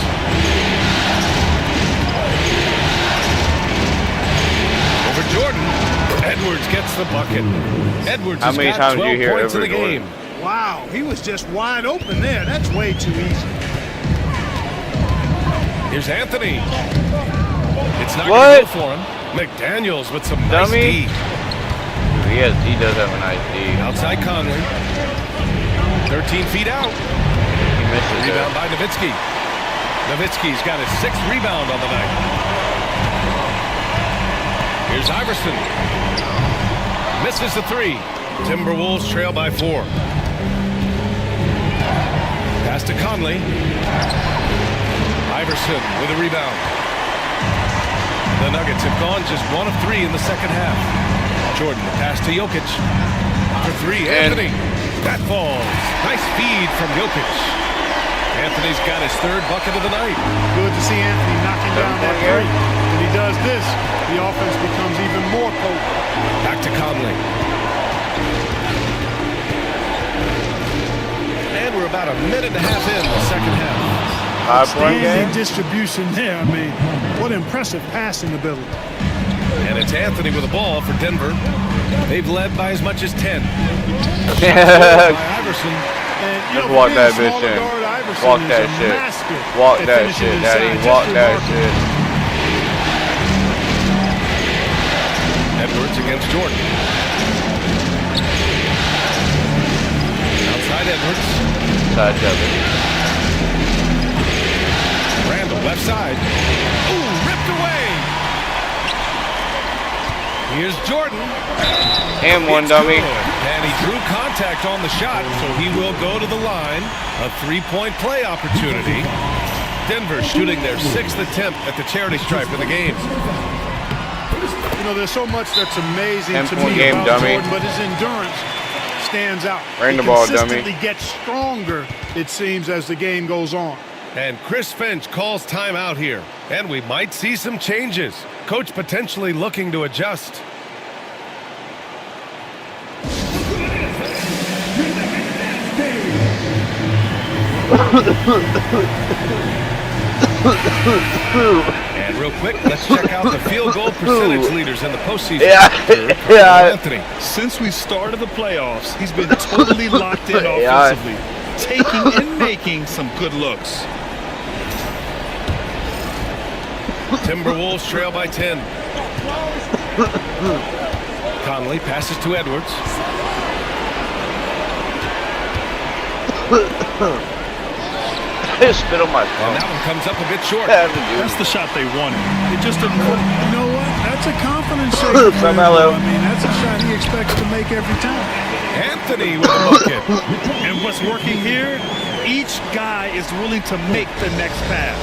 Over Jordan. Edwards gets the bucket. Edwards has got 12 points in the game.
Wow, he was just wide open there. That's way too easy.
Here's Anthony. It's not going to go for him. McDaniels with some nice D.
He does have a nice D.
Outside Conley. 13 feet out.
He misses
Rebound by Nowitzki. Nowitzki's got his 6th rebound on the night. Here's Iverson. Misses the 3. Timberwolves trail by 4. Pass to Conley. Iverson with a rebound. The Nuggets have gone just 1 of 3 in the second half. Jordan, the pass to Jokic. For 3, Anthony. That falls. Nice feed from Jokic. Anthony's got his 3rd bucket of the night.
Good to see Anthony knocking down that 3. When he does this, the offense becomes even more potent.
Back to Conley. And we're about a minute and a half in the second half.
Outstanding distribution there. I mean, what impressive passing ability.
And it's Anthony with the ball for Denver. They've led by as much as 10. by Iverson.
And,
just walk that bitch in. Walk that shit. Walk that shit, Daddy. Walk that shit.
Edwards against Jordan. Outside Edwards.
Side Devin.
Randall left side. Ooh, ripped away. Here's Jordan.
And one dummy.
And he drew contact on the shot, so he will go to the line. A 3-point play opportunity. Denver shooting their 6th attempt at the charity stripe of the game.
You know, there's so much that's amazing to me
game,
about
dummy.
Jordan, but his endurance stands out.
Bring
He
the ball, dummy.
consistently gets stronger, it seems, as the game goes on.
And Chris Finch calls timeout here. And we might see some changes. Coach potentially looking to adjust. And real quick, let's check out the field goal percentage leaders in the postseason. Anthony.
Since we started the playoffs, he's been totally locked in offensively, taking and making some good looks.
Timberwolves trail by 10. Conley passes to Edwards.
Spit on my phone.
And that one comes up a bit short.
That's the shot they wanted. It just didn't work.
You know what? That's a confidence shake. I mean, that's a shot he expects to make every time.
Anthony with a bucket.
And what's working here, each guy is willing to make the next pass.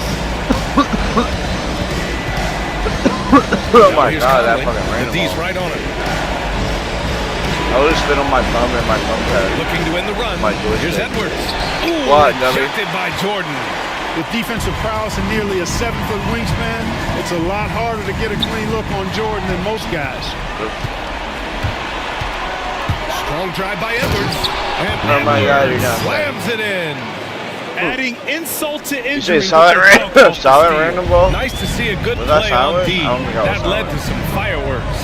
Oh my god, that fucking random
D's
ball.
right on it.
I would spit on my thumb and my thumb pad.
Looking to win the run. Here's Edwards. Ooh,
What, dummy?
rejected by Jordan.
With defensive prowess and nearly a 7-foot wingspan, it's a lot harder to get a clean look on Jordan than most guys.
Strong drive by Edwards. And
Oh my god, you're done.
slams it in.
Adding insult to
You
injury.
say solid random, solid random ball?
Nice to see a good
Was that
play on
solid?
D.
I don't think I was
That led
solid.
to some fireworks.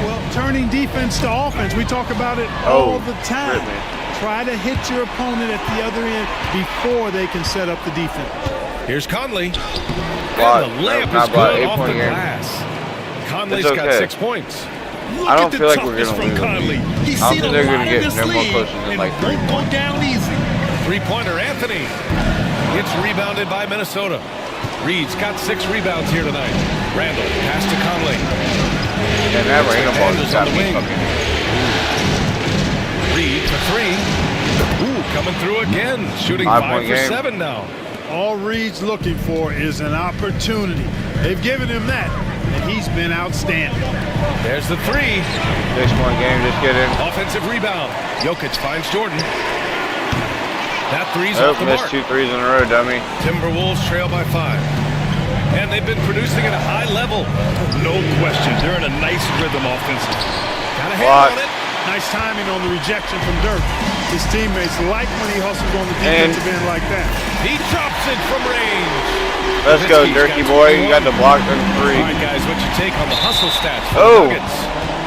Well, turning defense to offense, we talk about it all the time. Try to hit your opponent at the other end before they can set up the defense.
Here's Conley.
Block.
And the layup
Not
is
block,
good off the
8-point game.
glass. Conley's
It's
got
okay.
6 points.
I don't feel like we're gonna lose. I don't think they're gonna get no more closer than like 3 points.
Down easy.
Three-pointer, Anthony. It's rebounded by Minnesota. Reed's got 6 rebounds here tonight. Randall, pass to Conley.
And that random ball just got
on the
me
wing.
fucking.
Reed for 3. Ooh, coming through again. Shooting
5
5
point
for
game.
7 now.
All Reed's looking for is an opportunity. They've given him that, and he's been outstanding.
There's the 3.
6-point game, just kidding.
Offensive rebound. Jokic finds Jordan. That three's
Oh,
off the
missed
mark.
2 threes in a row, dummy.
Timberwolves trail by 5. And they've been producing at a high level.
No question. They're in a nice rhythm offensively.
Got a
Block.
hand on it.
Nice timing on the rejection from Dirk. His teammates like when he hustles on the defensive end like that.
He drops it from range.
Let's go,
Nowitzki's
Dirky
got
boy. You
21.
got the block and 3.
All right, guys, what you take on the hustle stats for
Oh.
the Nuggets?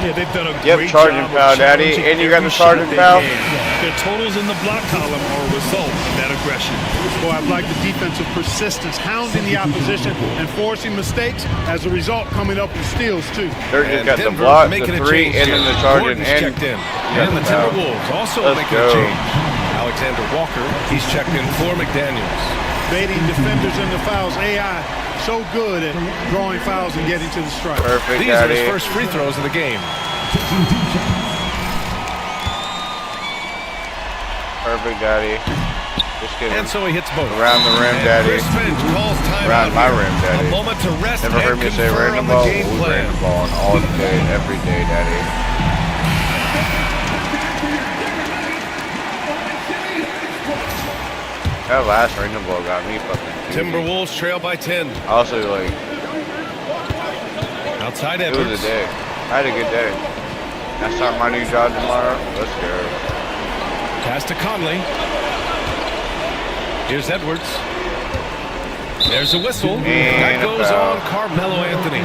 Yeah, they've done a
Yep,
great
charging
job
foul,
of
Daddy.
challenging
And you got
every
the charging
shot they
foul?
can. Their totals in the block column are a result of that aggression.
Boy, I've liked the defensive persistence, hounding the opposition and forcing mistakes. As a result, coming up with steals, too.
Dirk just
And
got the
Denver
block,
making
the
a
3,
change
and then
here.
the charging.
Gordon's
And
checked in.
got
And the
foul.
Timberwolves also
Let's
making
go.
a change. Alexander Walker, he's checked in for McDaniels.
Baiting defenders into fouls. AI so good at drawing fouls and getting to the strike.
Perfect,
These are his
Daddy.
first free throws of the game.
Perfect, Daddy. Just kidding.
And so he hits both.
Around the rim,
And
Daddy.
Chris Finch calls timeout
Around my
here.
rim, Daddy.
A moment to rest
Never heard
and
me say
confer
random
on the
ball.
game
Ooh,
plan.
random ball all day, every day, Daddy. That last random ball got me fucking.
Timberwolves trail by 10.
Also, like,
Outside
it
Edwards.
was a day. I had a good day. I start my new job tomorrow. Let's go.
Pass to Conley. Here's Edwards. There's a whistle. That
And a
goes
foul.
on Carmelo Anthony.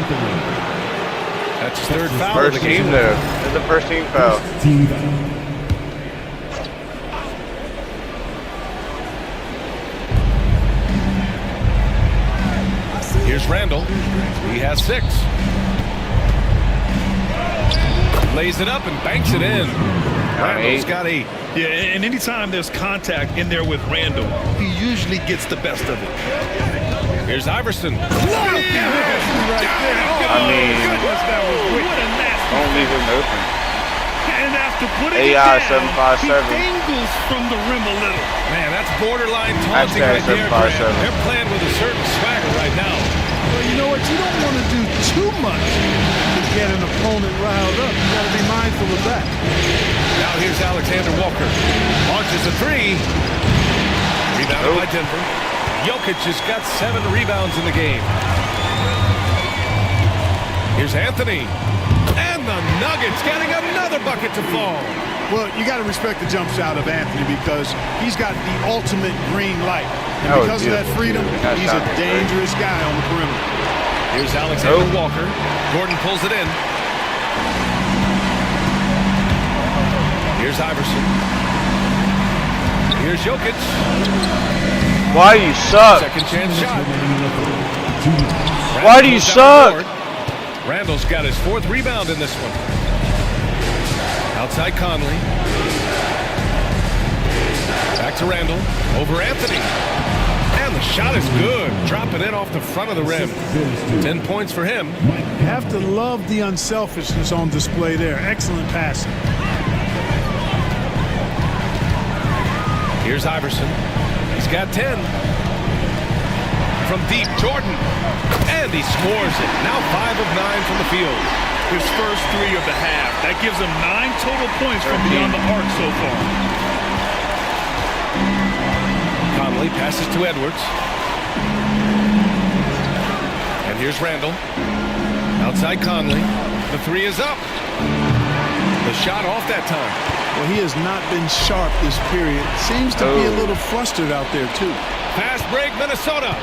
That's his third foul of
First
the
team
game.
though. That's the first team foul.
Here's Randall. He has 6. Lays it up and banks it in. Randall's got 8.
Yeah, and anytime there's contact in there with Randall, he usually gets the best of it.
Here's Iverson.
I mean, don't leave him open.
And after putting
AI
it down,
757.
he dangles from the rim a little.
Man, that's borderline taunting
Hashtag
right there, Grant.
757.
They're playing with a certain swagger right now.
Well, you know what? You don't want to do too much to get an opponent riled up. You got to be mindful of that.
Now here's Alexander Walker. Launches a 3. Rebounded by Denver. Jokic has got 7 rebounds in the game. Here's Anthony. And the Nuggets getting another bucket to fall.
Well, you got to respect the jump shot of Anthony because he's got the ultimate green light. And
That was
because of that
beautiful,
freedom,
too. That
he's a
shot was great.
dangerous guy on the perimeter.
Here's Alexander Walker. Gordon pulls it in. Here's Iverson. Here's Jokic.
Why do you suck?
Second chance shot.
Why do you suck?
Randall's got his 4th rebound in this one. Outside Conley. Back to Randall. Over Anthony. And the shot is good. Dropping in off the front of the rim. 10 points for him.
You have to love the unselfishness on display there. Excellent passing.
Here's Iverson. He's got 10. from deep, Jordan. And he scores it. Now 5 of 9 from the field.
His first 3 of the half. That gives him 9 total points from beyond the arc so far.
Conley passes to Edwards. And here's Randall. Outside Conley. The 3 is up. The shot off that time.
Well, he has not been sharp this period. Seems to be a little flustered out there, too.
Fast break, Minnesota.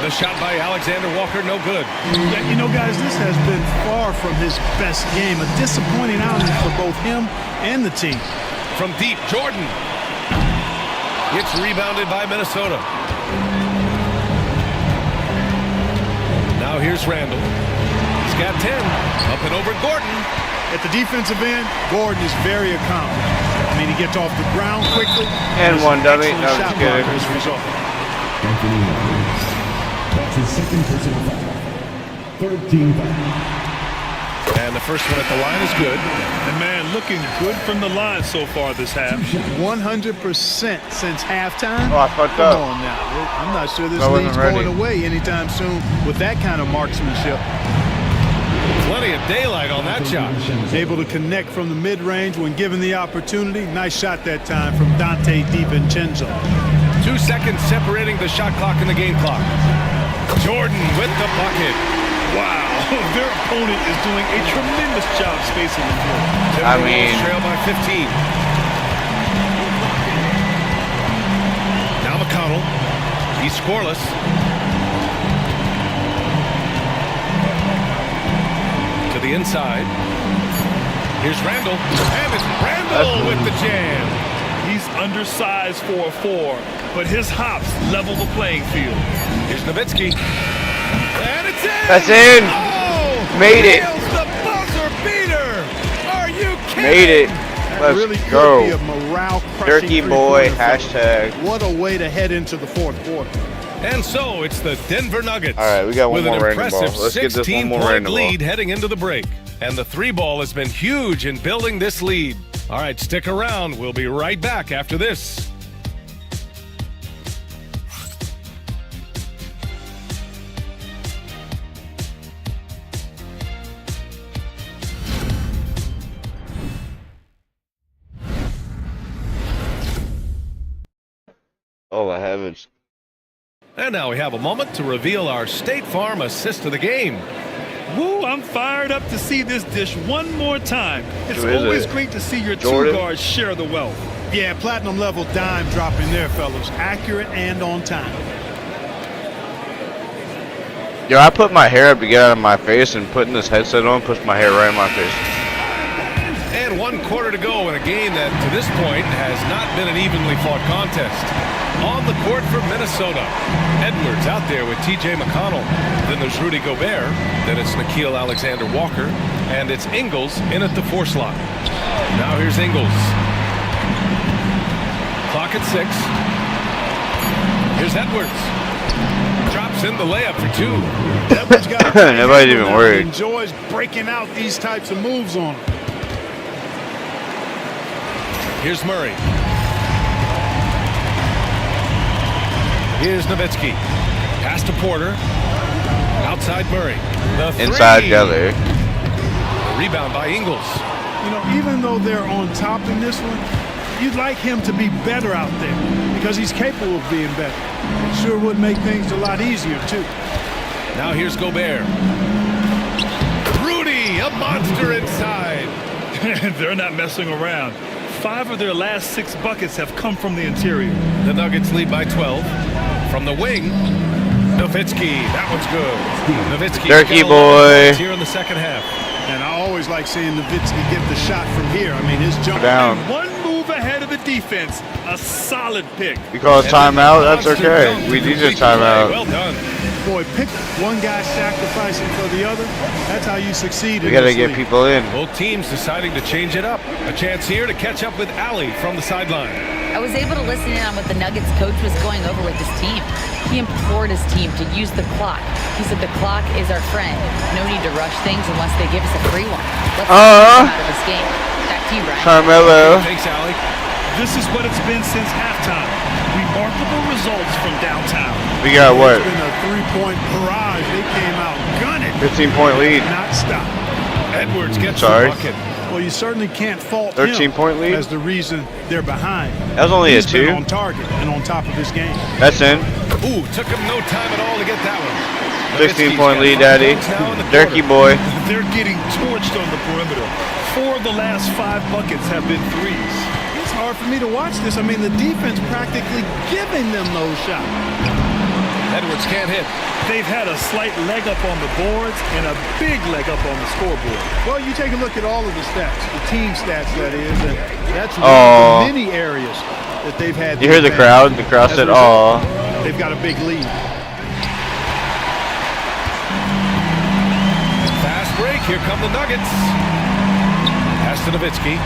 The shot by Alexander Walker, no good.
Yeah, you know, guys, this has been far from his best game. A disappointing outing for both him and the team.
From deep, Jordan. It's rebounded by Minnesota. Now here's Randall. He's got 10. Up and over Gordon.
At the defensive end, Gordon is very accomplished. I mean, he gets off the ground quickly.
And one dummy.
Excellent
No,
shot
just kidding.
blocker as a result.
That's his second personal foul. 13 foul.
And the first one at the line is good.
And man, looking good from the line so far this half.
100% since halftime.
Oh, I fucked
Come
up.
on now. I'm not sure this
I wasn't
lead's
ready.
going away anytime soon with that kind of marksmanship.
Plenty of daylight on that shot.
Able to connect from the mid-range when given the opportunity. Nice shot that time from Dante DiVincenzo.
2 seconds separating the shot clock and the game clock. Jordan with the bucket.
Wow, their opponent is doing a tremendous job spacing the floor.
Timberwolves trail by 15. Now McConnell. He's scoreless. To the inside. Here's Randall. And it's Randall with the jam.
He's undersized for a 4, but his hops level the playing field.
Here's Nowitzki. And it's in!
That's in!
Oh!
Made it!
Nails the buzzer beater! Are you kidding?
Made it! Let's
really
go.
could be a morale-crushing
Dirty boy,
three-pointer
hashtag.
finish. What a way to head into the fourth quarter.
And so it's the Denver Nuggets.
All right, we got one
with
more
an
random ball.
impressive
Let's get this one more
16-point
random ball.
lead heading into the break. And the 3-ball has been huge in building this lead. All right, stick around. We'll be right back after this.
All I have is.
And now we have a moment to reveal our State Farm assist of the game.
Woo, I'm fired up to see this dish one more time. It's
Who is
always
it?
great to see your
Jordan?
two guards share the wealth.
Yeah, platinum level dime dropping there, fellas. Accurate and on time.
Yo, I put my hair up to get out of my face, and putting this headset on puts my hair right in my face.
And 1 quarter to go in a game that, to this point, has not been an evenly fought contest. On the court for Minnesota, Edwards out there with T.J. McConnell. Then there's Rudy Gobert. Then it's Nickeil Alexander-Walker. And it's Ingles in at the 4 slot. Now here's Ingles. Clock at 6. Here's Edwards. Drops in the layup for 2.
Edwards got
Nobody's even worried.
Enjoys breaking out these types of moves on him.
Here's Murray. Here's Nowitzki. Pass to Porter. Outside Murray. The 3.
Inside Jelly.
Rebound by Ingles.
You know, even though they're on top in this one, you'd like him to be better out there because he's capable of being better. It sure would make things a lot easier, too.
Now here's Gobert. Rudy, a monster inside.
They're not messing around. 5 of their last 6 buckets have come from the interior.
The Nuggets lead by 12. From the wing, Nowitzki. That one's good. Nowitzki.
Dirty boy.
Here in the second half.
And I always like seeing Nowitzki get the shot from here. I mean, his jump
Down.
One move ahead of the defense. A solid pick.
You call a timeout? That's okay. We need a timeout.
Well done.
Boy, pick one guy sacrificing for the other. That's how you succeed
We
in
gotta
this
get
league.
people in.
Both teams deciding to change it up. A chance here to catch up with Allie from the sideline.
I was able to listen in on what the Nuggets coach was going over with his team. He implored his team to use the clock. He said the clock is our friend. No need to rush things unless they give us a free one. Let's come out of this game. Back to you, Brian.
Carmelo.
Thanks, Allie.
This is what it's been since halftime. We remarkable results from downtown.
We got what?
It's been a three-point barrage. They came out gunning.
15-point lead.
Not stop.
Edwards gets the bucket.
Well, you certainly can't fault
13-point lead
as the reason they're behind.
That was only
He's
a 2.
been on target and on top of his game.
That's in.
Ooh, took him no time at all to get that one.
16-point lead, Daddy. Dirky boy.
They're getting torched on the perimeter. 4 of the last 5 buckets have been threes.
It's hard for me to watch this. I mean, the defense practically giving them those shots.
Edwards can't hit.
They've had a slight leg up on the boards and a big leg up on the scoreboard.
Well, you take a look at all of the stats, the team stats, that is, and that's one of the many areas that they've had.
You hear the crowd? The crowd said, "Aw."
They've got a big lead.
Fast break. Here come the Nuggets. Pass to Nowitzki.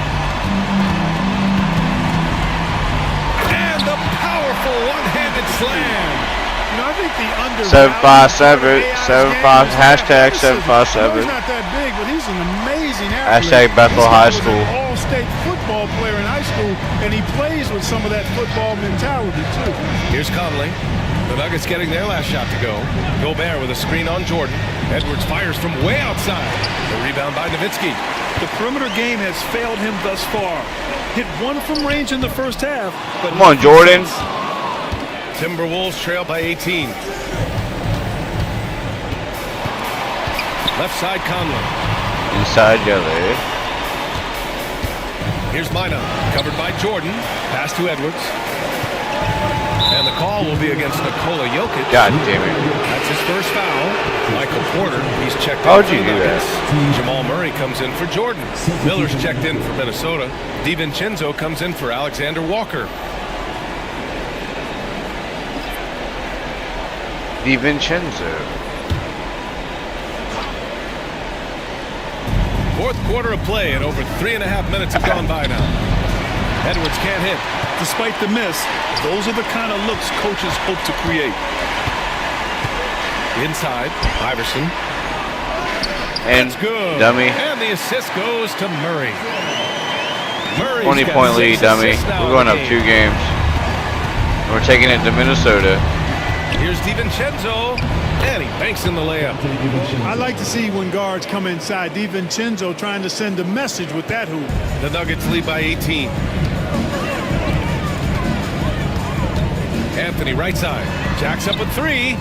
And the powerful one-handed slam.
You know, I think the under
757, 75, hashtag 757.
He's not that big, but he's an amazing athlete.
Hashtag Bethel High School.
He's an all-state football player in high school, and he plays with some of that football mentality, too.
Here's Conley. The Nuggets getting their last shot to go. Gobert with a screen on Jordan. Edwards fires from way outside. The rebound by Nowitzki.
The perimeter game has failed him thus far. Hit 1 from range in the first half. But
come on, Jordan.
Timberwolves trail by 18. Left side, Conley.
Inside Jelly.
Here's Mina, covered by Jordan. Pass to Edwards. And the call will be against Nikola Jokic.
God damn it.
That's his first foul. Michael Porter, he's checked in.
How'd you do that?
Jamal Murray comes in for Jordan. Miller's checked in for Minnesota. DiVincenzo comes in for Alexander Walker.
DiVincenzo.
Fourth quarter of play, and over 3.5 minutes have gone by now. Edwards can't hit.
Despite the miss, those are the kind of looks coaches hope to create.
Inside, Iverson.
And
that's good.
Dummy.
And the assist goes to Murray.
20-point lead, dummy. We're going up 2 games. We're taking it to Minnesota.
Here's DiVincenzo, and he banks in the layup.
I like to see when guards come inside. DiVincenzo trying to send a message with that hoop.
The Nuggets lead by 18. Anthony right side. Jacks up with 3.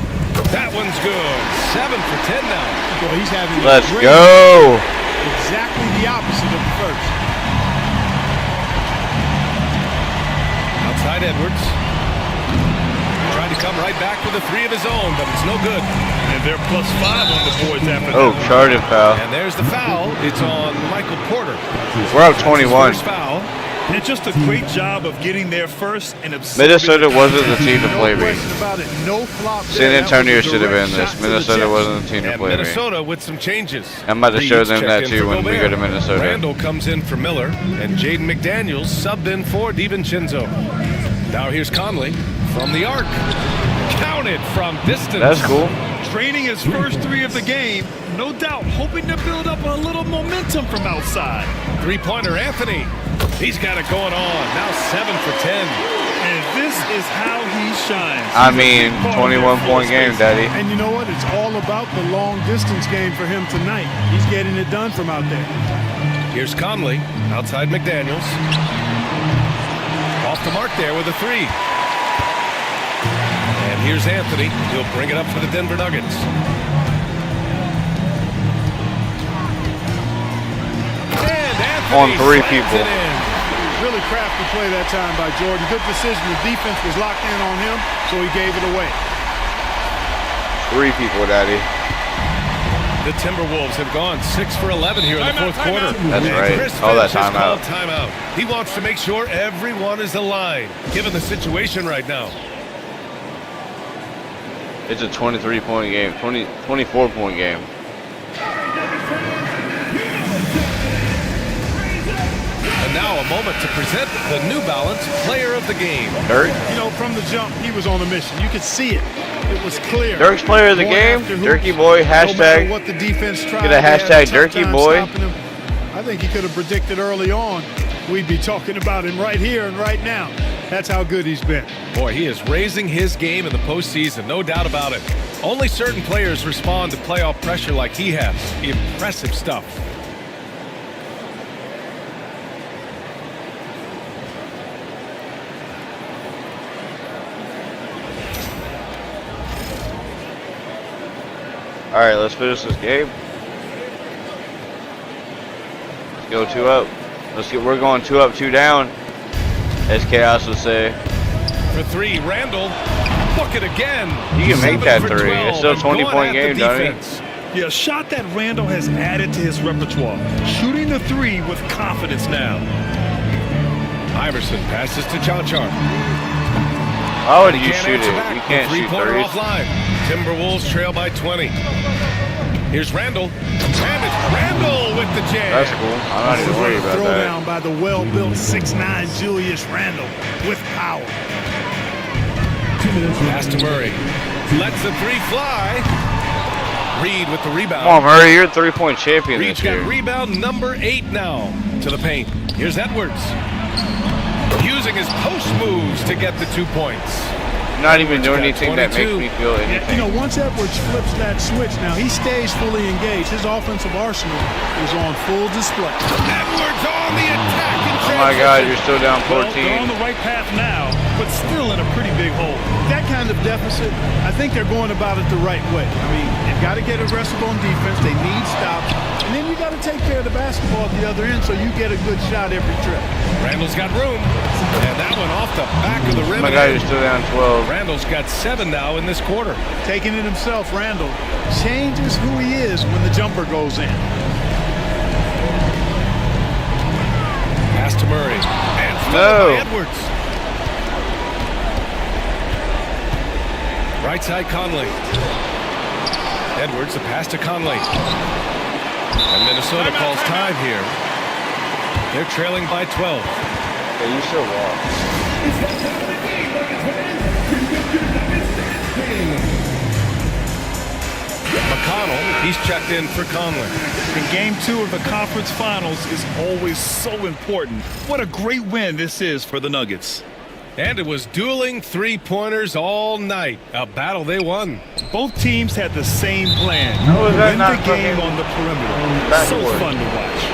That one's good. 7 for 10 now.
Boy, he's having
Let's go.
Exactly the opposite of the first.
Outside Edwards. Tried to come right back with a 3 of his own, but it's no good.
And they're +5 on the boards after
Oh,
that.
charging foul.
And there's the foul. It's on Michael Porter.
We're up 21.
First foul.
And just a great job of getting there first and
Minnesota wasn't the team to play me.
No flop.
San Antonio should have been this. Minnesota wasn't the team to play me.
Minnesota with some changes.
I'm about to show them that
Checked in
too
for
when we go to Minnesota.
Randall comes in for Miller, and Jaden McDaniels subbed in for DiVincenzo. Now here's Conley from the arc. Counted from distance.
That's cool.
Training his first 3 of the game, no doubt hoping to build up a little momentum from outside.
3-pointer Anthony. He's got it going on. Now 7 for 10.
And this is how he shines.
I mean, 21-point game, Daddy.
And you know what? It's all about the long distance game for him tonight. He's getting it done from out there.
Here's Conley outside McDaniels. Off the mark there with a 3. And here's Anthony. He'll bring it up for the Denver Nuggets. And Anthony
on 3 people.
Really crafty play that time by Jordan. Good decision. The defense was locked in on him, so he gave it away.
3 people, Daddy.
The Timberwolves have gone 6 for 11 here in the fourth quarter.
That's
And
right.
Chris
All that
Finch has
timeout.
called timeout. He wants to make sure everyone is aligned, given the situation right now.
It's a 23-point game, 24-point game.
And now a moment to present the New Balance Player of the Game.
Dirk?
You know, from the jump, he was on a mission. You could see it. It was clear.
Dirk's Player of the Game? Dirky Boy, hashtag.
What the defense tried,
Get a hashtag Dirky Boy.
I think he could have predicted early on we'd be talking about him right here and right now.
That's how good he's been.
Boy, he is raising his game in the postseason, no doubt about it. Only certain players respond to playoff pressure like he has. Impressive stuff.
All right, let's finish this game. Let's go 2 up. We're going 2 up, 2 down, as Chaos would say.
For 3, Randall. Book it again.
You can make that 3. It's still a 20-point game, Donnie.
Yeah, a shot that Randall has added to his repertoire. Shooting the 3 with confidence now.
Iverson passes to Chachar.
Why would you shoot it? You can't shoot 3s.
Offline. Timberwolves trail by 20. Here's Randall. And it's Randall with the jam.
That's cool. I'm not even worried about that.
Throwdown by the well-built 6'9" Julius Randall with power.
Pass to Murray. Lets the 3 fly. Reed with the rebound.
Come on, Murray. You're a 3-point champion
Reed's
this year.
got rebound number 8 now to the paint. Here's Edwards. Using his post moves to get the 2 points.
Not even doing anything that makes me feel anything.
You know, once Edwards flips that switch now, he stays fully engaged. His offensive arsenal is on full display.
Edwards on the attack.
Oh my God, you're still down 14.
Well, they're on the right path now, but still in a pretty big hole.
That kind of deficit, I think they're going about it the right way. I mean, they've got to get aggressive on defense. They need stops. And then you got to take care of the basketball at the other end so you get a good shot every trip.
Randall's got room. And that one off the back of the rim.
Oh my God, you're still down 12.
Randall's got 7 now in this quarter.
Taking it himself, Randall changes who he is when the jumper goes in.
Pass to Murray. And
no.
By Edwards. Right side Conley. Edwards, the pass to Conley. And Minnesota calls time here. They're trailing by 12.
Yeah, you still lost.
McConnell, he's checked in for Conley.
And game 2 of the conference finals is always so important. What a great win this is for the Nuggets.
And it was dueling 3-pointers all night. A battle they won.
Both teams had the same plan.
Win
the game on the perimeter. So fun to watch.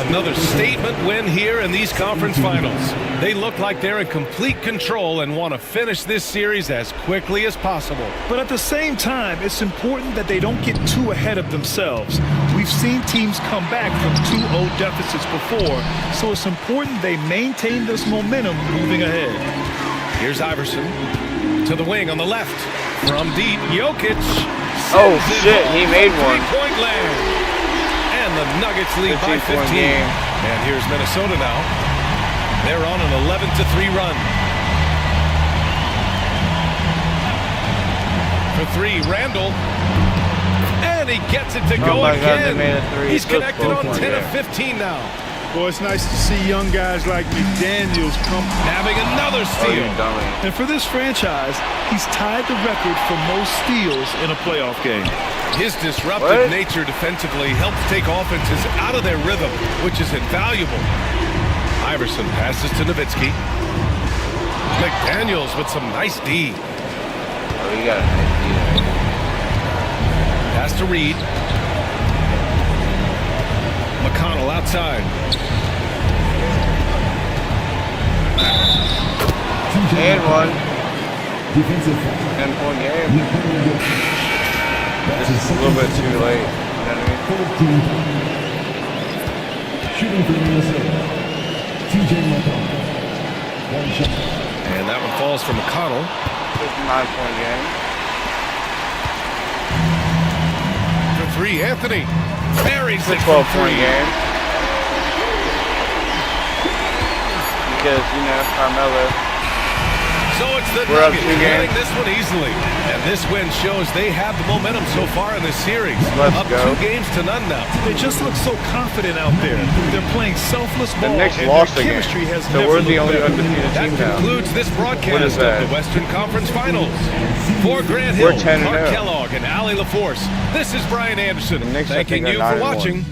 Another statement win here in these conference finals. They look like they're in complete control and want to finish this series as quickly as possible.
But at the same time, it's important that they don't get too ahead of themselves. We've seen teams come back from 2-0 deficits before, so it's important they maintain this momentum moving ahead.
Here's Iverson to the wing on the left. From deep, Jokic.
Oh, shit, he made one.
3-point land. And the Nuggets lead by 15. And here's Minnesota now. They're on an 11-3 run. For 3, Randall. And he gets it to go again. He's connected on 10 of 15 now.
Boy, it's nice to see young guys like McDaniels come
having another steal.
And for this franchise, he's tied the record for most steals in a playoff game.
His disruptive nature defensively helps take offenses out of their rhythm, which is invaluable. Iverson passes to Nowitzki. McDaniels with some nice D.
Oh, you got a nice D there.
Pass to Reed. McConnell outside.
And one. 10-point game. This is a little bit too late. You know what I mean?
Shooting for Minnesota, TJ McConnell. One shot.
And that one falls for McConnell.
9-point game.
For 3, Anthony. Buries
It's a 12-point game. Because, you know, Carmelo.
So it's the
We're up
Nuggets
2 games.
winning this one easily. And this win shows they have the momentum so far in this series.
Let's
up
go.
2 games to none now.
They just look so confident out there. They're playing selfless ball.
The Knicks
and
lost
their
the game.
chemistry has
So
never
we're the
looked
only
better.
undefeated
That
team now.
concludes this broadcast of the Western Conference Finals. For Grant
We're
Hill,
10-0.
Mark Kellogg, and Allie LaForce, this is Brian Anderson
Knicks, I
thanking
think,
you
are
for
9-1.
watching.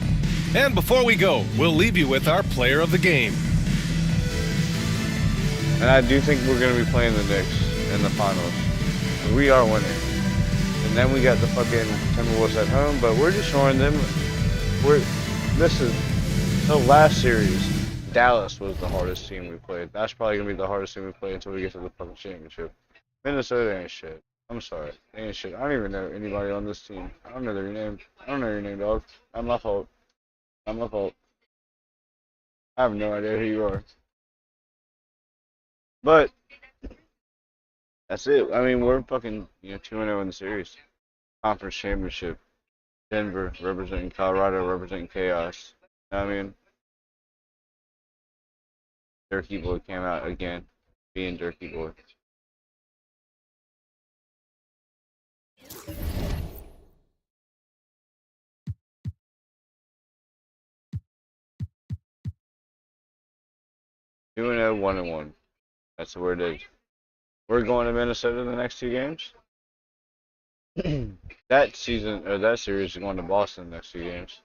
And before we go, we'll leave you with our player of the game.
And I do think we're going to be playing the Knicks in the finals. We are winning. And then we got the fucking Timberwolves at home, but we're destroying them. This is the last series. Dallas was the hardest team we played. That's probably going to be the hardest team we play until we get to the fucking championship. Minnesota ain't shit. I'm sorry. They ain't shit. I don't even know anybody on this team. I don't know their name. I don't know your name, dog. Not my fault. Not my fault. I have no idea who you are. But that's it. I mean, we're fucking 2-0 in the series. Conference championship. Denver representing Colorado, representing chaos. You know what I mean? Dirty Boy came out again, being Dirty Boy. Doing a 1-1. That's where it is. We're going to Minnesota the next 2 games. That season or that series is going to Boston the next 2 games.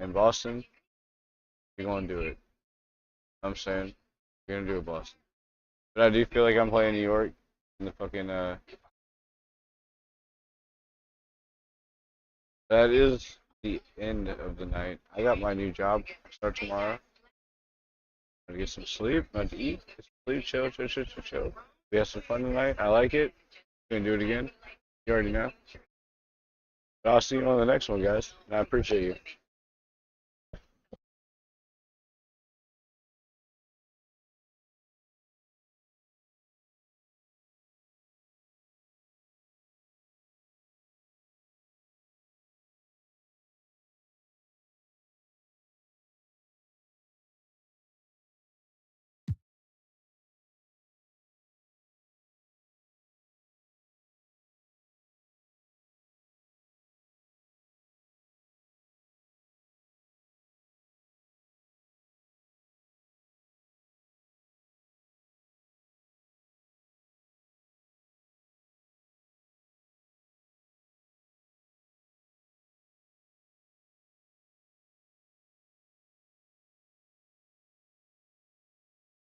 In Boston, we're going to do it. I'm saying we're going to do it, Boston. But I do feel like I'm playing New York in the fucking that is the end of the night. I got my new job. I start tomorrow. I'm gonna get some sleep, not to eat, get some sleep, chill. We had some fun tonight. I like it. Gonna do it again. You already know. But I'll see you on the next one, guys. And I appreciate you.